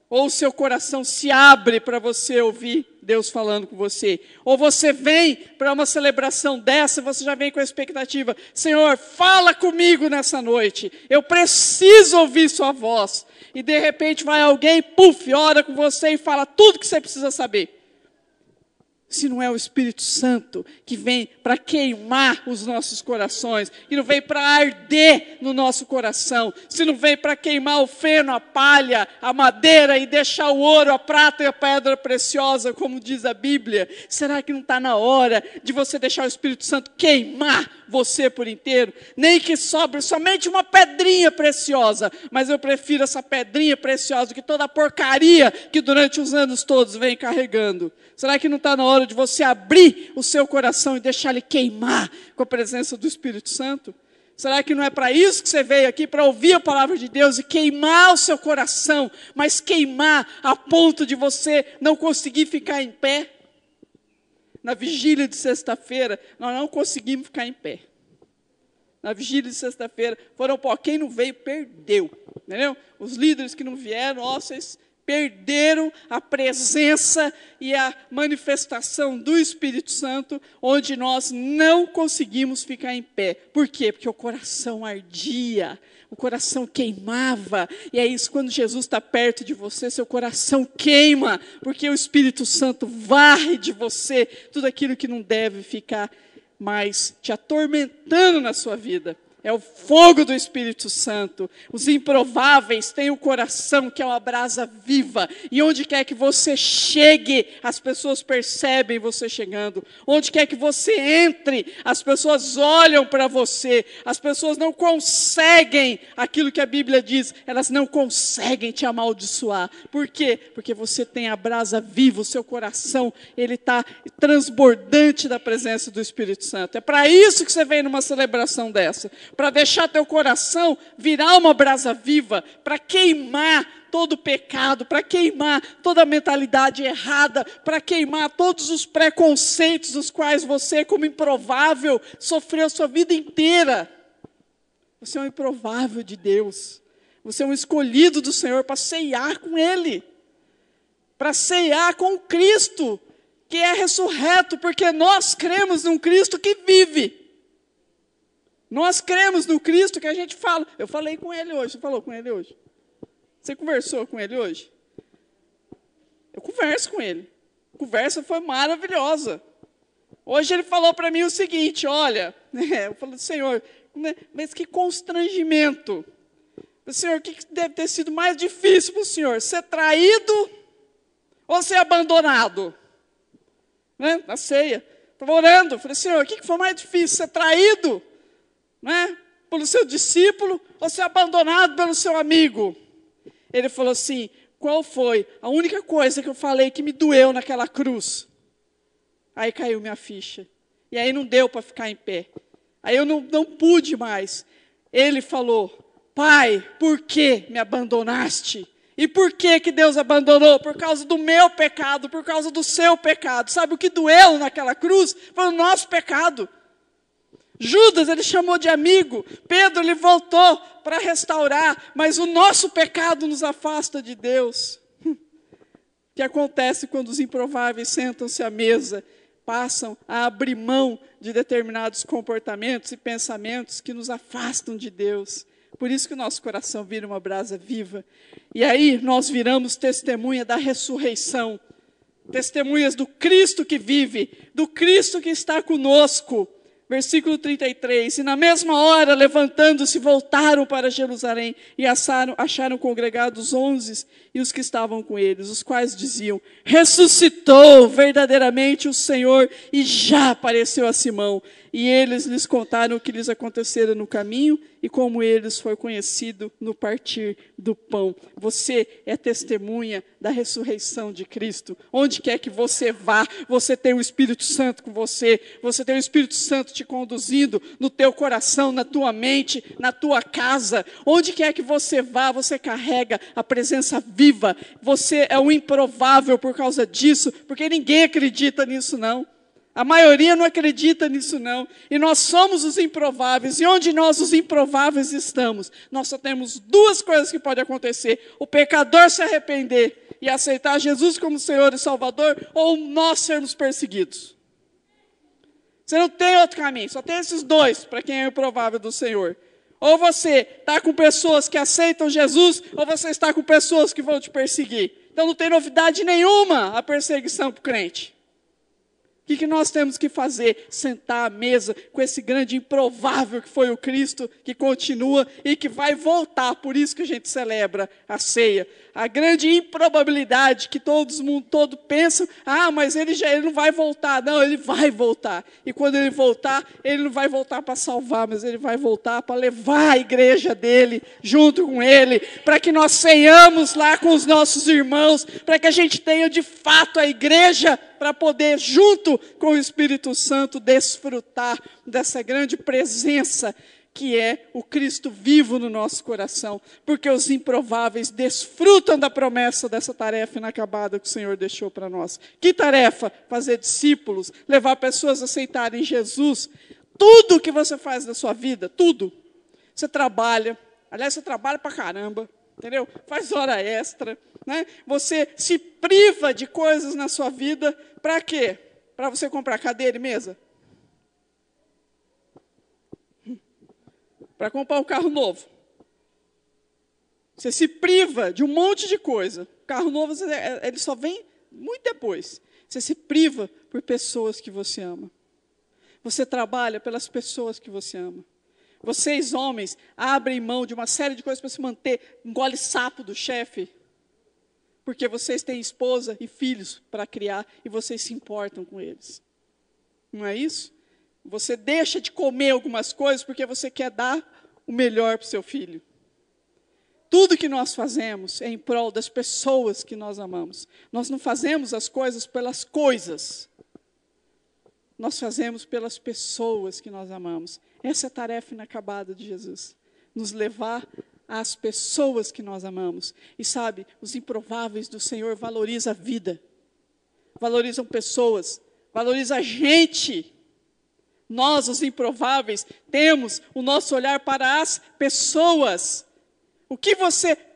Ou o seu coração se abre para você ouvir Deus falando com você. Ou você vem para uma celebração dessa, você já vem com a expectativa: Senhor, fala comigo nessa noite. Eu preciso ouvir sua voz. E de repente vai alguém, ora com você e fala tudo que você precisa saber. Se não é o Espírito Santo que vem para queimar os nossos corações, que não vem para arder no nosso coração, se não vem para queimar o feno, a palha, a madeira e deixar o ouro, a prata e a pedra preciosa, como diz a Bíblia, será que não está na hora de você deixar o Espírito Santo queimar você por inteiro? Nem que sobre somente uma pedrinha preciosa, mas eu prefiro essa pedrinha preciosa do que toda a porcaria que durante os anos todos vem carregando. Será que não está na hora de você abrir o seu coração e deixar ele queimar com a presença do Espírito Santo? Será que não é para isso que você veio aqui, para ouvir a palavra de Deus e queimar o seu coração, mas queimar a ponto de você não conseguir ficar em pé? Na vigília de sexta-feira, nós não conseguimos ficar em pé. Na vigília de sexta-feira, quem não veio, perdeu. Entendeu? Os líderes que não vieram, vocês perderam a presença e a manifestação do Espírito Santo, onde nós não conseguimos ficar em pé. Por quê? Porque o coração ardia, o coração queimava. E é isso, quando Jesus está perto de você, seu coração queima, porque o Espírito Santo varre de você tudo aquilo que não deve ficar mais te atormentando na sua vida. É o fogo do Espírito Santo. Os improváveis têm o coração que é uma brasa viva. E onde quer que você chegue, as pessoas percebem você chegando. Onde quer que você entre, as pessoas olham para você. As pessoas não conseguem aquilo que a Bíblia diz. Elas não conseguem te amaldiçoar. Por quê? Porque você tem a brasa viva. O seu coração, ele está transbordante da presença do Espírito Santo. É para isso que você vem numa celebração dessa. Para deixar teu coração virar uma brasa viva, para queimar todo o pecado, para queimar toda a mentalidade errada, para queimar todos os preconceitos dos quais você, como improvável, sofreu a sua vida inteira. Você é um improvável de Deus. Você é um escolhido do Senhor para ceiar com Ele, para ceiar com Cristo, que é ressurreto, porque nós cremos num Cristo que vive. Nós cremos no Cristo que a gente fala. Eu falei com ele hoje. Você falou com ele hoje? Você conversou com ele hoje? Eu converso com ele. A conversa foi maravilhosa. Hoje ele falou para mim o seguinte: olha, eu falei, Senhor, mas que constrangimento. Senhor, o que deve ter sido mais difícil para o Senhor? Ser traído ou ser abandonado? Né? Na ceia. Estava orando. Falei, Senhor, o que foi mais difícil? Ser traído, né, pelo seu discípulo ou ser abandonado pelo seu amigo? Ele falou assim: qual foi a única coisa que eu falei que me doeu naquela cruz? Aí caiu minha ficha. E aí não deu para ficar em pé. Aí eu não pude mais. Ele falou: Pai, por que me abandonaste? E por que Deus abandonou? Por causa do meu pecado, por causa do seu pecado. Sabe o que doeu naquela cruz? Foi o nosso pecado. Judas, ele chamou de amigo. Pedro, ele voltou para restaurar. Mas o nosso pecado nos afasta de Deus. O que acontece quando os improváveis sentam-se à mesa? Passam a abrir mão de determinados comportamentos e pensamentos que nos afastam de Deus. Por isso que o nosso coração vira uma brasa viva. E aí nós viramos testemunha da ressurreição. Testemunhas do Cristo que vive, do Cristo que está conosco. Versículo 33, e na mesma hora, levantando-se, voltaram para Jerusalém e acharam congregados 11 e os que estavam com eles, os quais diziam: ressuscitou verdadeiramente o Senhor e já apareceu a Simão. E eles lhes contaram o que lhes acontecera no caminho e como eles foi conhecido no partir do pão. Você é testemunha da ressurreição de Cristo. Onde quer que você vá, você tem o Espírito Santo com você. Você tem o Espírito Santo te conduzindo no teu coração, na tua mente, na tua casa. Onde quer que você vá, você carrega a presença viva. Você é o improvável por causa disso, porque ninguém acredita nisso não. A maioria não acredita nisso não. E nós somos os improváveis. E onde nós, os improváveis, estamos? Nós só temos duas coisas que podem acontecer. O pecador se arrepender e aceitar Jesus como Senhor e Salvador, ou nós sermos perseguidos. Você não tem outro caminho. Só tem esses dois para quem é improvável do Senhor. Ou você está com pessoas que aceitam Jesus, ou você está com pessoas que vão te perseguir. Então não tem novidade nenhuma a perseguição para o crente. O que nós temos que fazer? Sentar à mesa com esse grande improvável que foi o Cristo, que continua e que vai voltar. Por isso que a gente celebra a ceia. A grande improbabilidade que todo pensa, mas ele não vai voltar. Não, ele vai voltar. E quando ele voltar, ele não vai voltar para salvar, mas ele vai voltar para levar a igreja dele junto com ele, para que nós ceiamos lá com os nossos irmãos, para que a gente tenha de fato a igreja, para poder, junto com o Espírito Santo, desfrutar dessa grande presença que é o Cristo vivo no nosso coração. Porque os improváveis desfrutam da promessa dessa tarefa inacabada que o Senhor deixou para nós. Que tarefa? Fazer discípulos, levar pessoas a aceitarem Jesus. Tudo que você faz na sua vida, tudo. Você trabalha, aliás, você trabalha para caramba, entendeu? Faz hora extra, né? Você se priva de coisas na sua vida, para quê? Para você comprar cadeira e mesa? Para comprar um carro novo. Você se priva de um monte de coisa. O carro novo, ele só vem muito depois. Você se priva por pessoas que você ama. Você trabalha pelas pessoas que você ama. Vocês, homens, abrem mão de uma série de coisas para se manter, engole sapo do chefe, porque vocês têm esposa e filhos para criar e vocês se importam com eles. Não é isso? Você deixa de comer algumas coisas porque você quer dar o melhor para o seu filho. Tudo que nós fazemos é em prol das pessoas que nós amamos. Nós não fazemos as coisas pelas coisas. Nós fazemos pelas pessoas que nós amamos. Essa é a tarefa inacabada de Jesus. Nos levar às pessoas que nós amamos. E sabe, os improváveis do Senhor valorizam a vida. Valorizam pessoas. Valorizam a gente. Nós, os improváveis, temos o nosso olhar para as pessoas.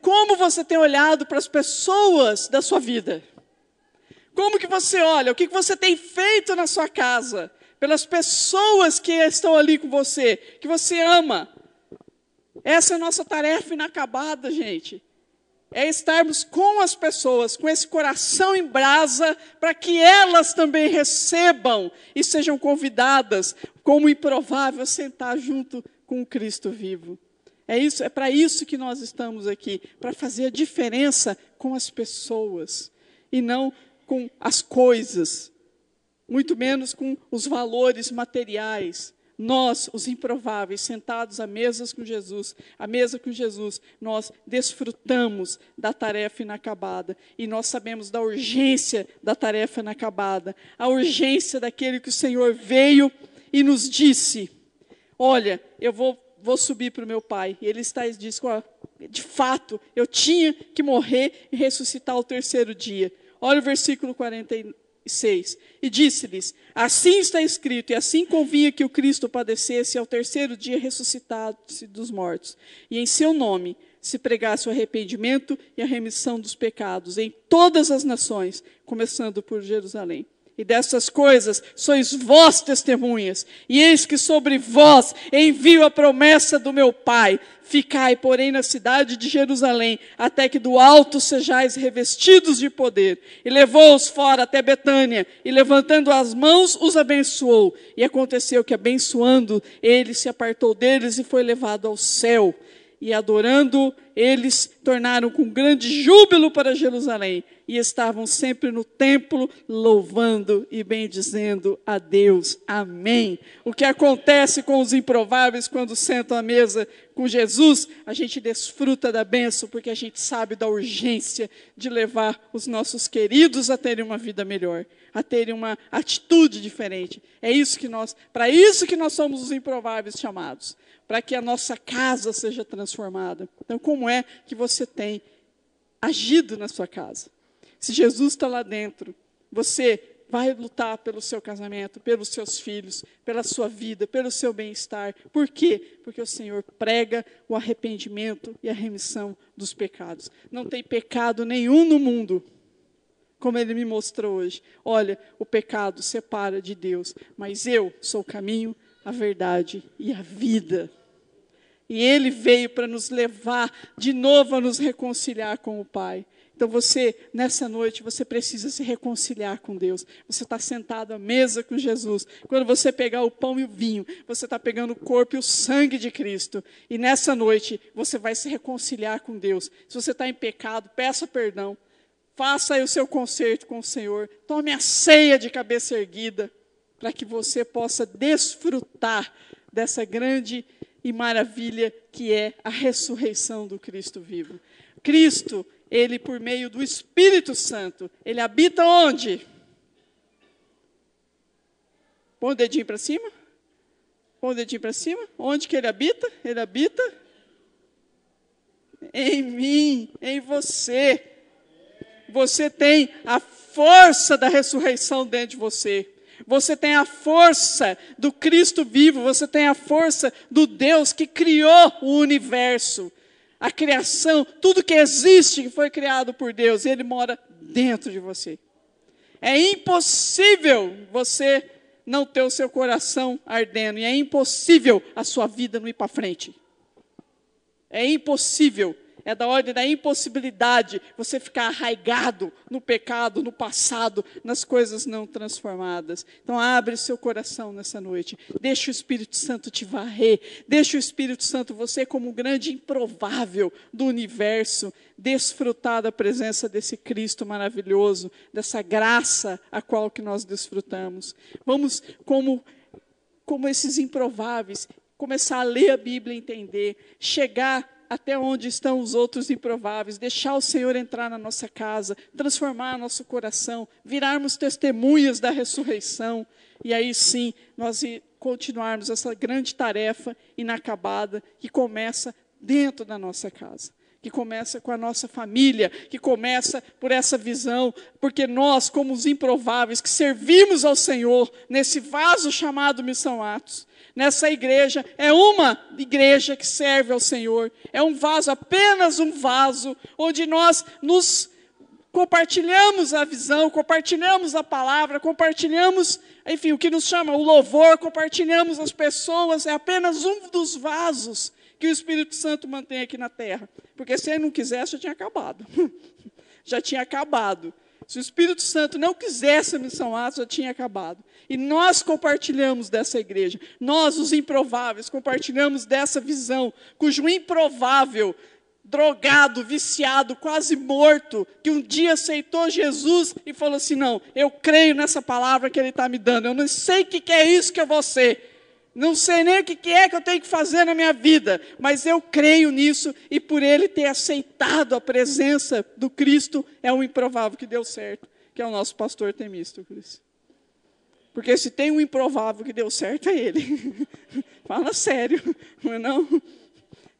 Como você tem olhado para as pessoas da sua vida? Como que você olha? O que você tem feito na sua casa? Pelas pessoas que estão ali com você, que você ama. Essa é a nossa tarefa inacabada, gente. É estarmos com as pessoas, com esse coração em brasa, para que elas também recebam e sejam convidadas, como improvável, a sentar junto com o Cristo vivo. É para isso que nós estamos aqui, para fazer a diferença com as pessoas, e não com as coisas, muito menos com os valores materiais. Nós, os improváveis, sentados à mesa com Jesus, nós desfrutamos da tarefa inacabada. E nós sabemos da urgência da tarefa inacabada. A urgência daquele que o Senhor veio e nos disse, olha, eu vou subir para o meu Pai. E ele diz, de fato, eu tinha que morrer e ressuscitar ao terceiro dia. Olha o versículo 46. E disse-lhes, assim está escrito, e assim convinha que o Cristo padecesse e ao terceiro dia ressuscitasse dos mortos. E em seu nome se pregasse o arrependimento e a remissão dos pecados em todas as nações, começando por Jerusalém. E dessas coisas sois vós testemunhas, e eis que sobre vós envio a promessa do meu Pai. Ficai, porém, na cidade de Jerusalém, até que do alto sejais revestidos de poder. E levou-os fora até Betânia, e levantando as mãos, os abençoou. E aconteceu que, abençoando, ele se apartou deles e foi levado ao céu. E adorando, eles tornaram com grande júbilo para Jerusalém. E estavam sempre no templo, louvando e bendizendo a Deus. Amém. O que acontece com os improváveis quando sentam à mesa com Jesus? A gente desfruta da bênção, porque a gente sabe da urgência de levar os nossos queridos a terem uma vida melhor, a terem uma atitude diferente. Para isso que nós somos os improváveis chamados, para que a nossa casa seja transformada. Então, como é que você tem agido na sua casa? Se Jesus está lá dentro, você vai lutar pelo seu casamento, pelos seus filhos, pela sua vida, pelo seu bem-estar. Por quê? Porque o Senhor prega o arrependimento e a remissão dos pecados. Não tem pecado nenhum no mundo, como Ele me mostrou hoje. Olha, o pecado separa de Deus, mas eu sou o caminho, a verdade e a vida. E Ele veio para nos levar de novo a nos reconciliar com o Pai. Então nessa noite, você precisa se reconciliar com Deus. Você está sentado à mesa com Jesus. Quando você pegar o pão e o vinho, você está pegando o corpo e o sangue de Cristo. E nessa noite, você vai se reconciliar com Deus. Se você está em pecado, peça perdão. Faça aí o seu concerto com o Senhor. Tome a ceia de cabeça erguida, para que você possa desfrutar dessa grande e maravilha que é a ressurreição do Cristo vivo. Cristo, Ele, por meio do Espírito Santo, Ele habita onde? Põe o dedinho para cima. Põe o dedinho para cima. Onde que Ele habita? Ele habita em mim, em você. Você tem a força da ressurreição dentro de você. Você tem a força do Cristo vivo. Você tem a força do Deus que criou o universo. A criação, tudo que existe, que foi criado por Deus, Ele mora dentro de você. É impossível você não ter o seu coração ardendo. E é impossível a sua vida não ir para frente. É impossível. É da ordem da impossibilidade você ficar arraigado no pecado, no passado, nas coisas não transformadas. Então abre seu coração nessa noite. Deixa o Espírito Santo te varrer. Deixa o Espírito Santo, você como um grande improvável do universo, desfrutar da presença desse Cristo maravilhoso, dessa graça a qual que nós desfrutamos. Vamos, como esses improváveis, começar a ler a Bíblia e entender, chegar até onde estão os outros improváveis, deixar o Senhor entrar na nossa casa, transformar nosso coração, virarmos testemunhas da ressurreição, e aí sim, nós continuarmos essa grande tarefa inacabada, que começa dentro da nossa casa, que começa com a nossa família, que começa por essa visão, porque nós, como os improváveis, que servimos ao Senhor, nesse vaso chamado Missão Atos, nessa igreja, é uma igreja que serve ao Senhor, é um vaso, apenas um vaso, onde nós nos compartilhamos a visão, compartilhamos a palavra, compartilhamos, enfim, o que nos chama o louvor, compartilhamos as pessoas, é apenas um dos vasos que o Espírito Santo mantém aqui na terra, porque se Ele não quisesse, já tinha acabado, já tinha acabado. Se o Espírito Santo não quisesse a Missão Atos, já tinha acabado. E nós compartilhamos dessa igreja. Nós, os improváveis, compartilhamos dessa visão, cujo improvável, drogado, viciado, quase morto, que um dia aceitou Jesus e falou assim, não, eu creio nessa palavra que Ele está me dando. Eu não sei o que é isso que eu vou ser. Não sei nem o que é que eu tenho que fazer na minha vida, mas eu creio nisso, e por ele ter aceitado a presença do Cristo, é um improvável que deu certo, que é o nosso pastor Temístocles. Porque se tem um improvável que deu certo, é ele. Fala sério, não é não?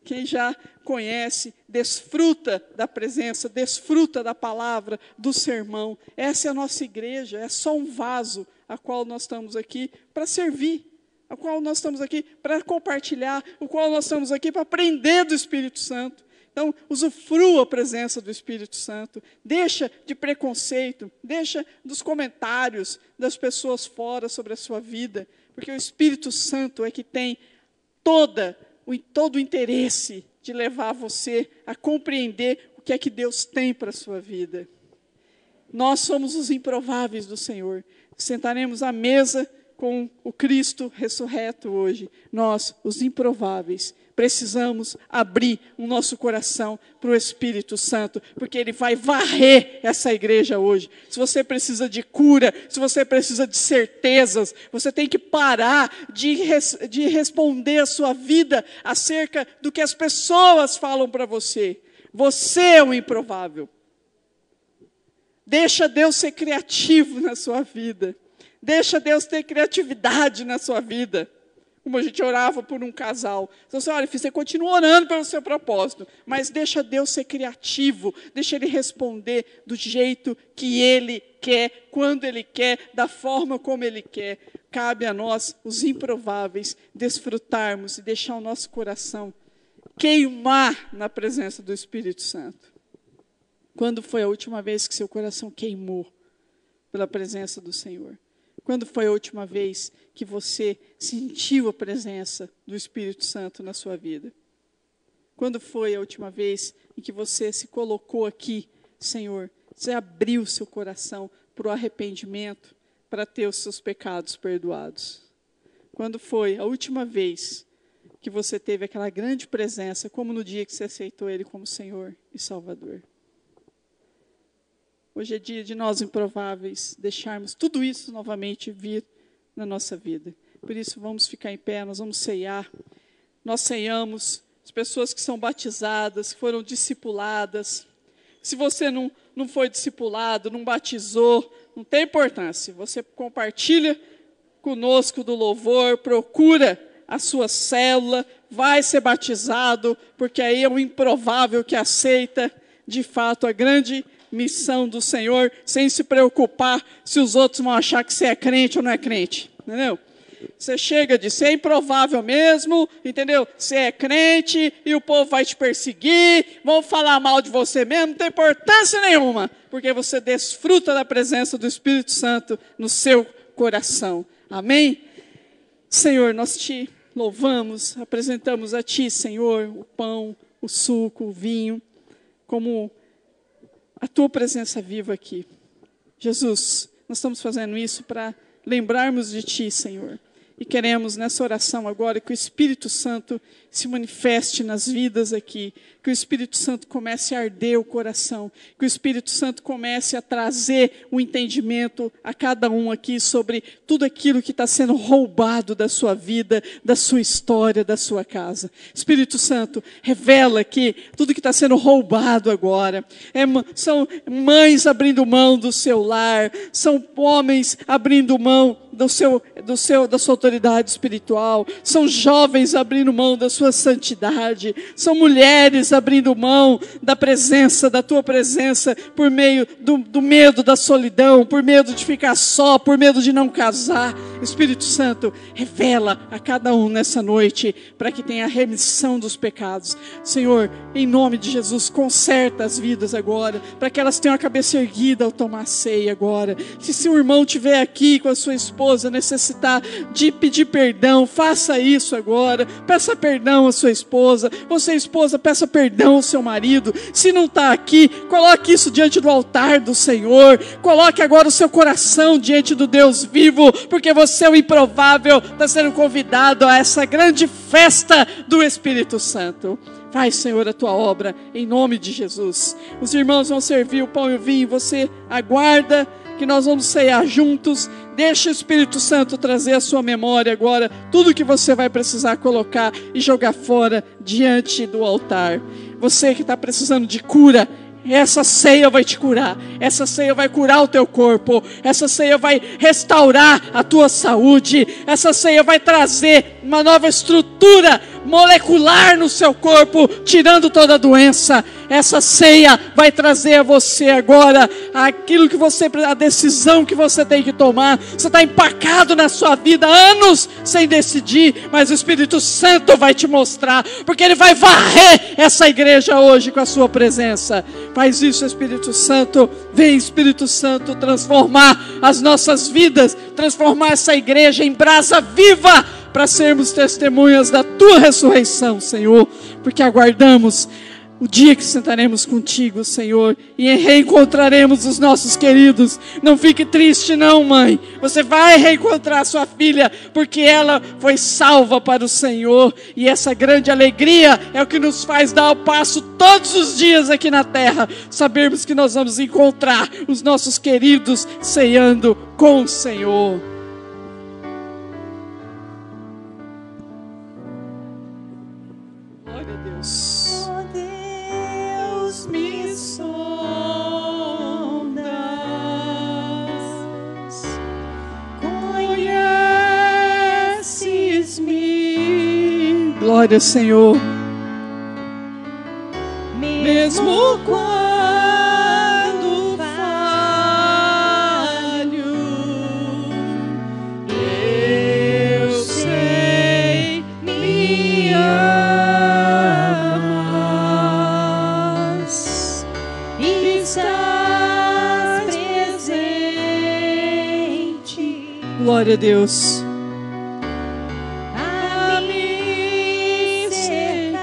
Quem já conhece, desfruta da presença, desfruta da palavra, do sermão. Essa é a nossa igreja, é só um vaso a qual nós estamos aqui para servir, a qual nós estamos aqui para compartilhar, o qual nós estamos aqui para aprender do Espírito Santo. Então, usufrua a presença do Espírito Santo, deixa de preconceito, deixa dos comentários das pessoas sobre a sua vida, porque o Espírito Santo é que tem todo o interesse de levar você a compreender o que é que Deus tem para a sua vida. Nós somos os improváveis do Senhor. Sentaremos à mesa com o Cristo ressurreto hoje. Nós, os improváveis, precisamos abrir o nosso coração para o Espírito Santo, porque Ele vai varrer essa igreja hoje. Se você precisa de cura, se você precisa de certezas, você tem que parar de responder a sua vida acerca do que as pessoas falam para você. Você é o improvável. Deixa Deus ser criativo na sua vida. Deixa Deus ter criatividade na sua vida. Como a gente orava por um casal. Então, assim, olha, você continua orando pelo seu propósito, mas deixa Deus ser criativo, deixa Ele responder do jeito que Ele quer, quando Ele quer, da forma como Ele quer. Cabe a nós, os improváveis, desfrutarmos e deixar o nosso coração queimar na presença do Espírito Santo. Quando foi a última vez que seu coração queimou pela presença do Senhor? Quando foi a última vez que você sentiu a presença do Espírito Santo na sua vida? Quando foi a última vez em que você se colocou aqui, Senhor, você abriu seu coração para o arrependimento, para ter os seus pecados perdoados? Quando foi a última vez que você teve aquela grande presença, como no dia que você aceitou Ele como Senhor e Salvador? Hoje é dia de nós improváveis deixarmos tudo isso novamente vir na nossa vida. Por isso, vamos ficar em pé, nós vamos ceiar. Nós ceiamos as pessoas que são batizadas, que foram discipuladas. Se você não foi discipulado, não batizou, não tem importância. Você compartilha conosco do louvor, procura a sua célula, vai ser batizado, porque aí é o improvável que aceita, de fato, a grande missão do Senhor, sem se preocupar se os outros vão achar que você é crente ou não é crente, entendeu? Você chega de ser improvável mesmo, entendeu? Você é crente e o povo vai te perseguir, vão falar mal de você mesmo, não tem importância nenhuma, porque você desfruta da presença do Espírito Santo no seu coração. Amém? Senhor, nós te louvamos, apresentamos a ti, Senhor, o pão, o suco, o vinho, como a tua presença viva aqui. Jesus, nós estamos fazendo isso para lembrarmos de ti, Senhor. E queremos, nessa oração agora, que o Espírito Santo se manifeste nas vidas aqui. Que o Espírito Santo comece a arder o coração. Que o Espírito Santo comece a trazer o entendimento a cada um aqui sobre tudo aquilo que está sendo roubado da sua vida, da sua história, da sua casa. Espírito Santo, revela aqui tudo que está sendo roubado agora. São mães abrindo mão do seu lar. São homens abrindo mão da sua autoridade espiritual, são jovens abrindo mão da sua santidade, são mulheres abrindo mão da presença, da tua presença, por meio do medo da solidão, por medo de ficar só, por medo de não casar. Espírito Santo, revela a cada um nessa noite, para que tenha a remissão dos pecados. Senhor, em nome de Jesus, conserta as vidas agora, para que elas tenham a cabeça erguida ao tomar a ceia agora. Se o irmão estiver aqui com a sua esposa, necessitar de pedir perdão, faça isso agora. Peça perdão à sua esposa. Você, esposa, peça perdão ao seu marido. Se não está aqui, coloque isso diante do altar do Senhor. Coloque agora o seu coração diante do Deus vivo, porque você é o improvável, está sendo convidado a essa grande festa do Espírito Santo. Faz, Senhor, a tua obra, em nome de Jesus. Os irmãos vão servir o pão e o vinho, você aguarda que nós vamos ceiar juntos. Deixa o Espírito Santo trazer à sua memória agora tudo que você vai precisar colocar e jogar fora diante do altar. Você que está precisando de cura, essa ceia vai te curar. Essa ceia vai curar o teu corpo. Essa ceia vai restaurar a tua saúde. Essa ceia vai trazer uma nova estrutura molecular no seu corpo, tirando toda a doença. Essa ceia vai trazer a você agora aquilo que você, a decisão que você tem que tomar. Você está empacado na sua vida há anos sem decidir, mas o Espírito Santo vai te mostrar, porque Ele vai varrer essa igreja hoje com a sua presença. Faz isso, Espírito Santo. Vem, Espírito Santo, transformar as nossas vidas, transformar essa igreja em brasa viva, para sermos testemunhas da tua ressurreição, Senhor, porque aguardamos O dia que sentaremos contigo, Senhor, e reencontraremos os nossos queridos. Não fique triste não, mãe. Você vai reencontrar sua filha, porque ela foi salva para o Senhor. E essa grande alegria é o que nos faz dar o passo todos os dias aqui na terra. Sabermos que nós vamos encontrar os nossos queridos ceando com o Senhor. Glória a Deus. Me sondas, conheces-me. Glória ao Senhor. Mesmo quando falho, eu sei me amas. Estás presente. Glória a Deus. A me cercar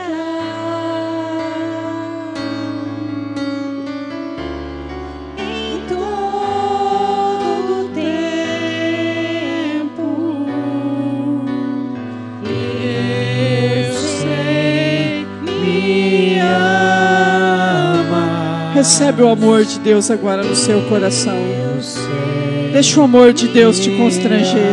em todo tempo. Eu sei me ama. Recebe o amor de Deus agora no seu coração. Deixa o amor de Deus te constranger.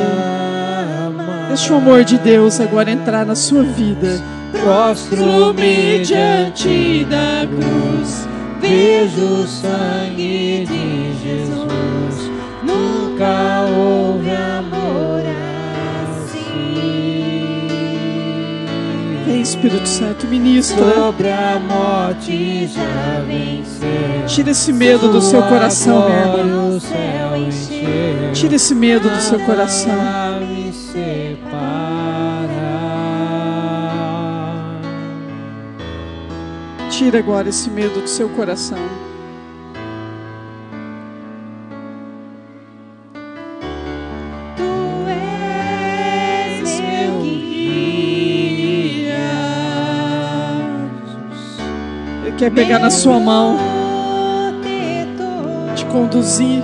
Deixa o amor de Deus agora entrar na sua vida. Prostro-me diante da cruz, vejo o sangue de Jesus. Nunca houve amor assim. Vem, Espírito Santo, ministra. Sobre a morte já venceu. Tira esse medo do seu coração, minha irmã. O céu encheu. Tira esse medo do seu coração. Nada me separar. Tira agora esse medo do seu coração. Tu és meu guia. Ele quer pegar na sua mão, te conduzir.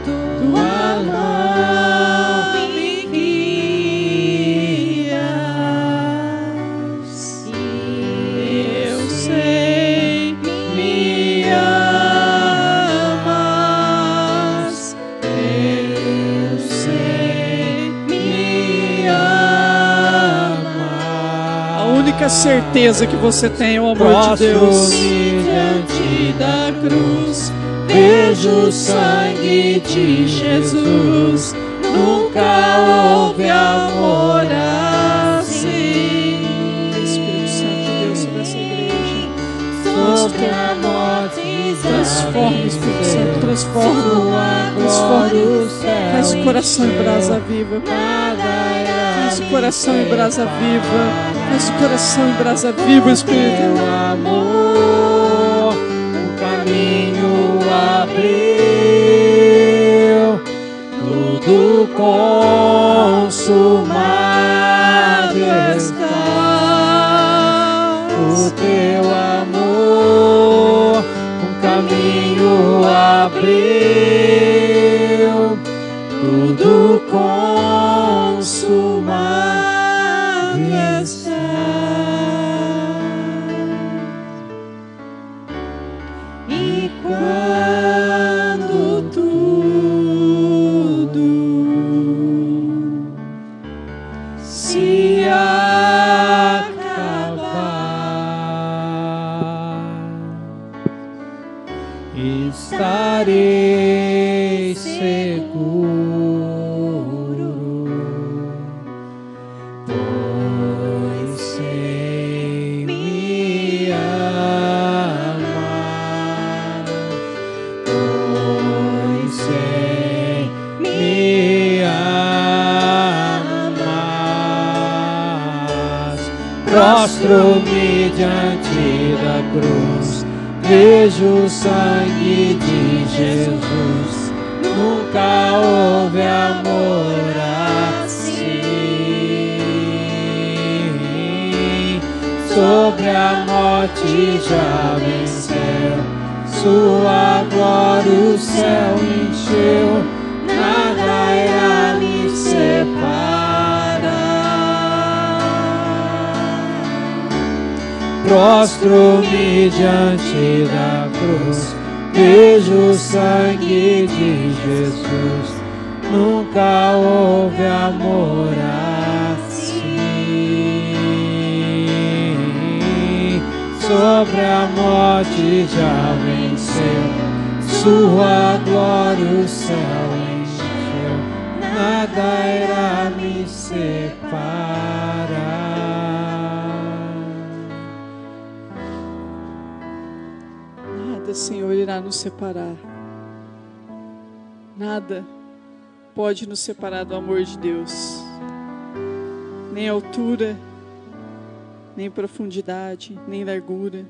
Tua mão me guias. Eu sei me amas. Eu sei me amas. A única certeza que você tem é o amor de Deus. Diante da cruz, vejo o sangue de Jesus. Nunca houve amor assim. Espírito Santo de Deus sobre essa igreja. Sobre a morte Transforma, Espírito Santo, transforma. Transforma. Faz o coração em brasa viva. Faz o coração em brasa viva. Faz o coração em brasa viva, Espírito. Teu amor, o caminho abriu, tudo consumado está. O teu amor, um caminho abriu, tudo consumado está. E quando tudo se acabar, estarei seguro, pois sei me amar, pois sei me amas. Prostro-me diante da cruz, vejo o sangue de Jesus. Nunca houve amor assim. sobre a morte já venceu. Sua glória o céu encheu, nada irá lhe separar. Prostro-me diante da cruz, vejo o sangue de Jesus. Nunca houve amor assim. Sobre a morte já venceu, sua glória o céu encheu, nada irá me separar. Nada, Senhor, irá nos separar. Nada pode nos separar do amor de Deus. Nem altura, nem profundidade, nem largura,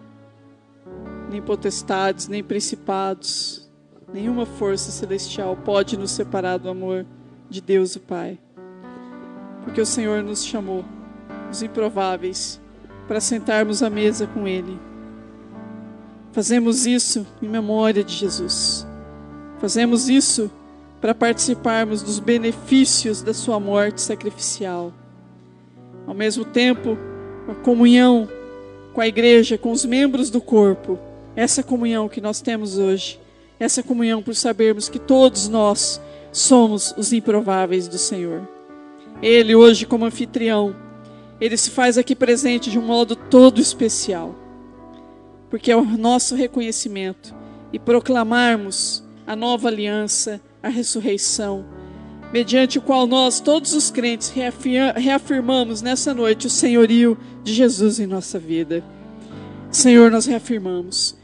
nem potestades, nem principados, nenhuma força celestial pode nos separar do amor de Deus o Pai. Porque o Senhor nos chamou, os improváveis, para sentarmos à mesa com Ele. Fazemos isso em memória de Jesus. Fazemos isso para participarmos dos benefícios da sua morte sacrificial. Ao mesmo tempo, a comunhão com a igreja, com os membros do corpo, essa comunhão que nós temos hoje, essa comunhão por sabermos que todos nós somos os improváveis do Senhor. Ele hoje, como anfitrião, Ele se faz aqui presente de um modo todo especial, porque é o nosso reconhecimento e proclamarmos a nova aliança, a ressurreição, mediante o qual nós, todos os crentes, reafirmamos nessa noite o senhorio de Jesus em nossa vida. Senhor, nós reafirmamos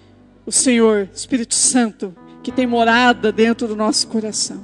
o Senhor, Espírito Santo, que tem morada dentro do nosso coração,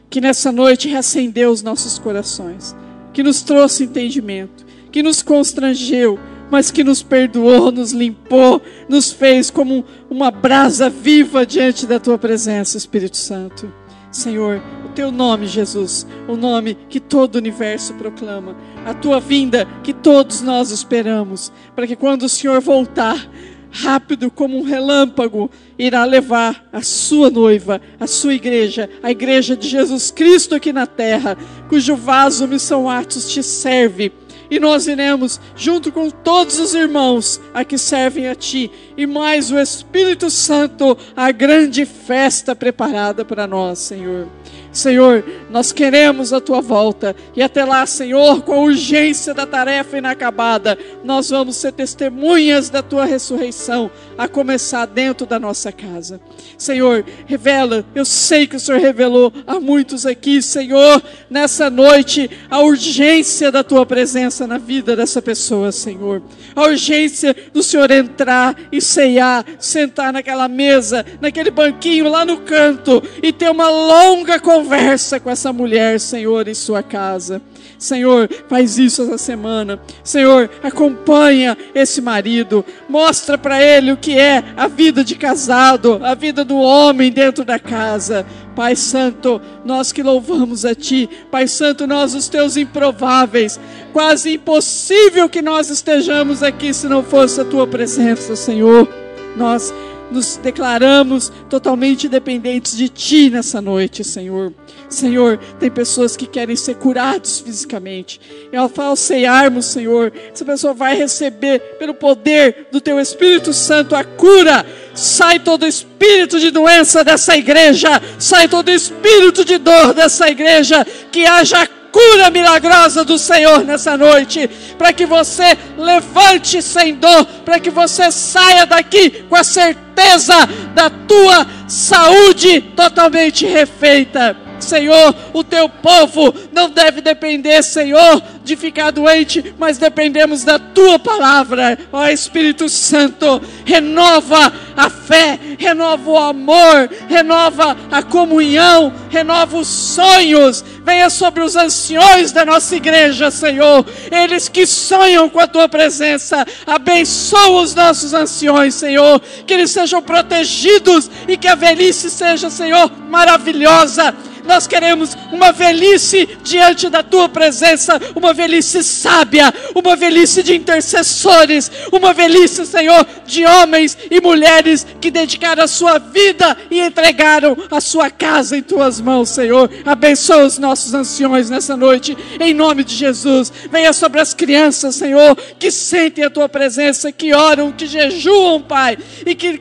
que nessa noite reacendeu os nossos corações, que nos trouxe entendimento, que nos constrangeu, mas que nos perdoou, nos limpou, nos fez como uma brasa viva diante da Tua presença, Espírito Santo. Senhor, o Teu nome, Jesus, o nome que todo o universo proclama, a Tua vinda que todos nós esperamos, para que quando o Senhor voltar, rápido como um relâmpago, irá levar a sua noiva, a sua igreja, a igreja de Jesus Cristo aqui na terra, cujo vaso Missão Atos te serve. E nós iremos, junto com todos os irmãos a que servem a Ti, e mais o Espírito Santo, a grande festa preparada para nós, Senhor. Senhor, nós queremos a Tua volta, e até lá, Senhor, com a urgência da tarefa inacabada, nós vamos ser testemunhas da Tua ressurreição, a começar dentro da nossa casa. Senhor, revela, eu sei que o Senhor revelou a muitos aqui, Senhor, nessa noite, a urgência da Tua presença na vida dessa pessoa, Senhor. A urgência do Senhor entrar e ceiar, sentar naquela mesa, naquele banquinho lá no canto, e ter uma longa conversa com essa mulher, Senhor, em sua casa. Senhor, faz isso essa semana. Senhor, acompanha esse marido, mostra para ele o que é a vida de casado, a vida do homem dentro da casa. Pai Santo, nós que louvamos a Ti, Pai Santo, nós os Teus improváveis, quase impossível que nós estejamos aqui se não fosse a Tua presença, Senhor. Nós nos declaramos totalmente dependentes de Ti nessa noite, Senhor. Senhor, tem pessoas que querem ser curados fisicamente, e ao ceiarmos, Senhor, essa pessoa vai receber pelo poder do Teu Espírito Santo a cura. Sai todo espírito de doença dessa igreja, sai todo espírito de dor dessa igreja, que haja cura milagrosa do Senhor nessa noite, para que você levante sem dor, para que você saia daqui com a certeza da tua saúde totalmente refeita. Senhor, o Teu povo não deve depender, Senhor, de ficar doente, mas dependemos da Tua palavra. Ó Espírito Santo, renova a fé, renova o amor, renova a comunhão, renova os sonhos. Venha sobre os anciões da nossa igreja, Senhor, eles que sonham com a Tua presença. Abençoa os nossos anciões, Senhor, que eles sejam protegidos e que a velhice seja, Senhor, maravilhosa. Nós queremos uma velhice diante da tua presença, uma velhice sábia, uma velhice de intercessores, uma velhice, Senhor, de homens e mulheres que dedicaram a sua vida e entregaram a sua casa em tuas mãos, Senhor. Abençoa os nossos anciões nessa noite, em nome de Jesus. Venha sobre as crianças, Senhor, que sentem a tua presença, que oram, que jejuam, Pai, e que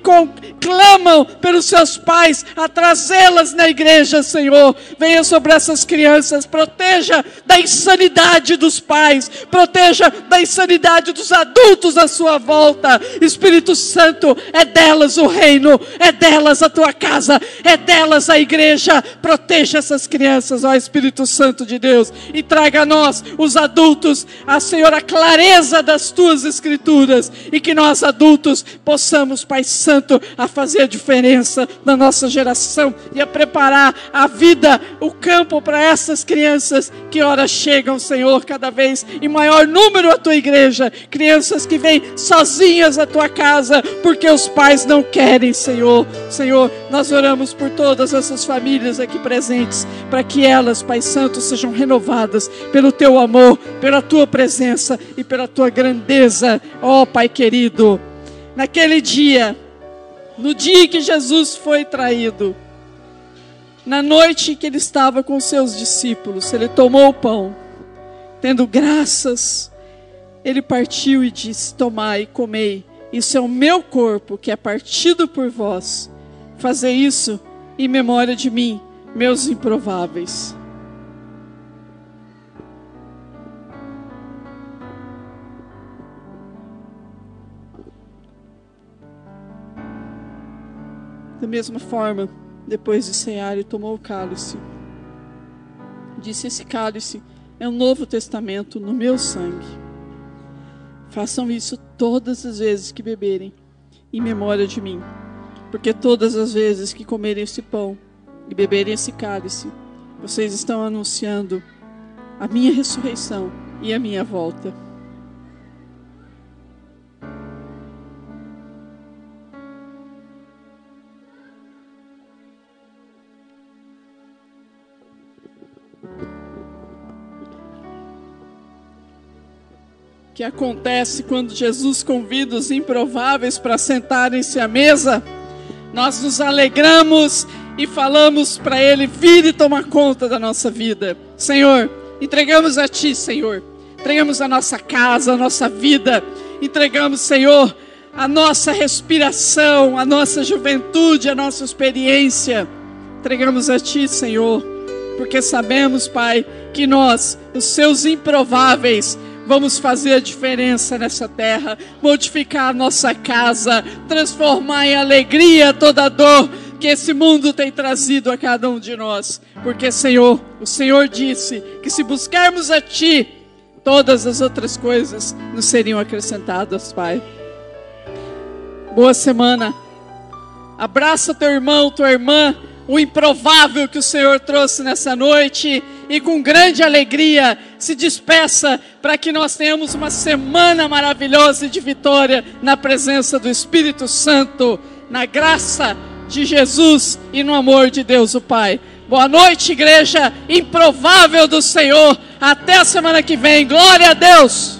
clamam pelos seus pais a trazê-las na igreja, Senhor. Venha sobre essas crianças, proteja da insanidade dos pais, proteja da insanidade dos adultos à sua volta. Espírito Santo, é delas o reino, é delas a tua casa, é delas a igreja. Proteja essas crianças, ó Espírito Santo de Deus, e traga a nós, os adultos, a Senhor, a clareza das tuas escrituras, e que nós adultos possamos, Pai Santo, a fazer a diferença na nossa geração e a preparar a vida, o campo para essas crianças que ora chegam, Senhor, cada vez em maior número à tua igreja, crianças que vêm sozinhas à tua casa porque os pais não querem, Senhor. Senhor, nós oramos por todas essas famílias aqui presentes, para que elas, Pai Santo, sejam renovadas pelo teu amor, pela tua presença e pela tua grandeza, ó Pai querido. Naquele dia, no dia que Jesus foi traído, na noite que ele estava com seus discípulos, ele tomou o pão, tendo graças, ele partiu e disse: tomai e comei, isso é o meu corpo que é partido por vós, fazei isso em memória de mim, meus improváveis. Da mesma forma, depois de cear, ele tomou o cálice. Disse: esse cálice é um novo testamento no meu sangue. Façam isso todas as vezes que beberem, em memória de mim. Porque todas as vezes que comerem esse pão e beberem esse cálice, vocês estão anunciando a minha ressurreição e a minha volta. Que acontece quando Jesus convida os improváveis para sentarem-se à mesa, nós nos alegramos e falamos para Ele: vire tomar conta da nossa vida. Senhor, entregamos a Ti, Senhor, entregamos a nossa casa, a nossa vida, entregamos, Senhor, a nossa respiração, a nossa juventude, a nossa experiência, entregamos a Ti, Senhor, porque sabemos, Pai, que nós, os Seus improváveis, vamos fazer a diferença nessa terra, modificar a nossa casa, transformar em alegria toda a dor que esse mundo tem trazido a cada um de nós. Porque, Senhor, o Senhor disse que se buscarmos a Ti, todas as outras coisas nos seriam acrescentadas, Pai. Boa semana. Abraça teu irmão, tua irmã, o improvável que o Senhor trouxe nessa noite, e com grande alegria se despeça, para que nós tenhamos uma semana maravilhosa de vitória na presença do Espírito Santo, na graça de Jesus e no amor de Deus o Pai. Boa noite, igreja improvável do Senhor. Até a semana que vem. Glória a Deus.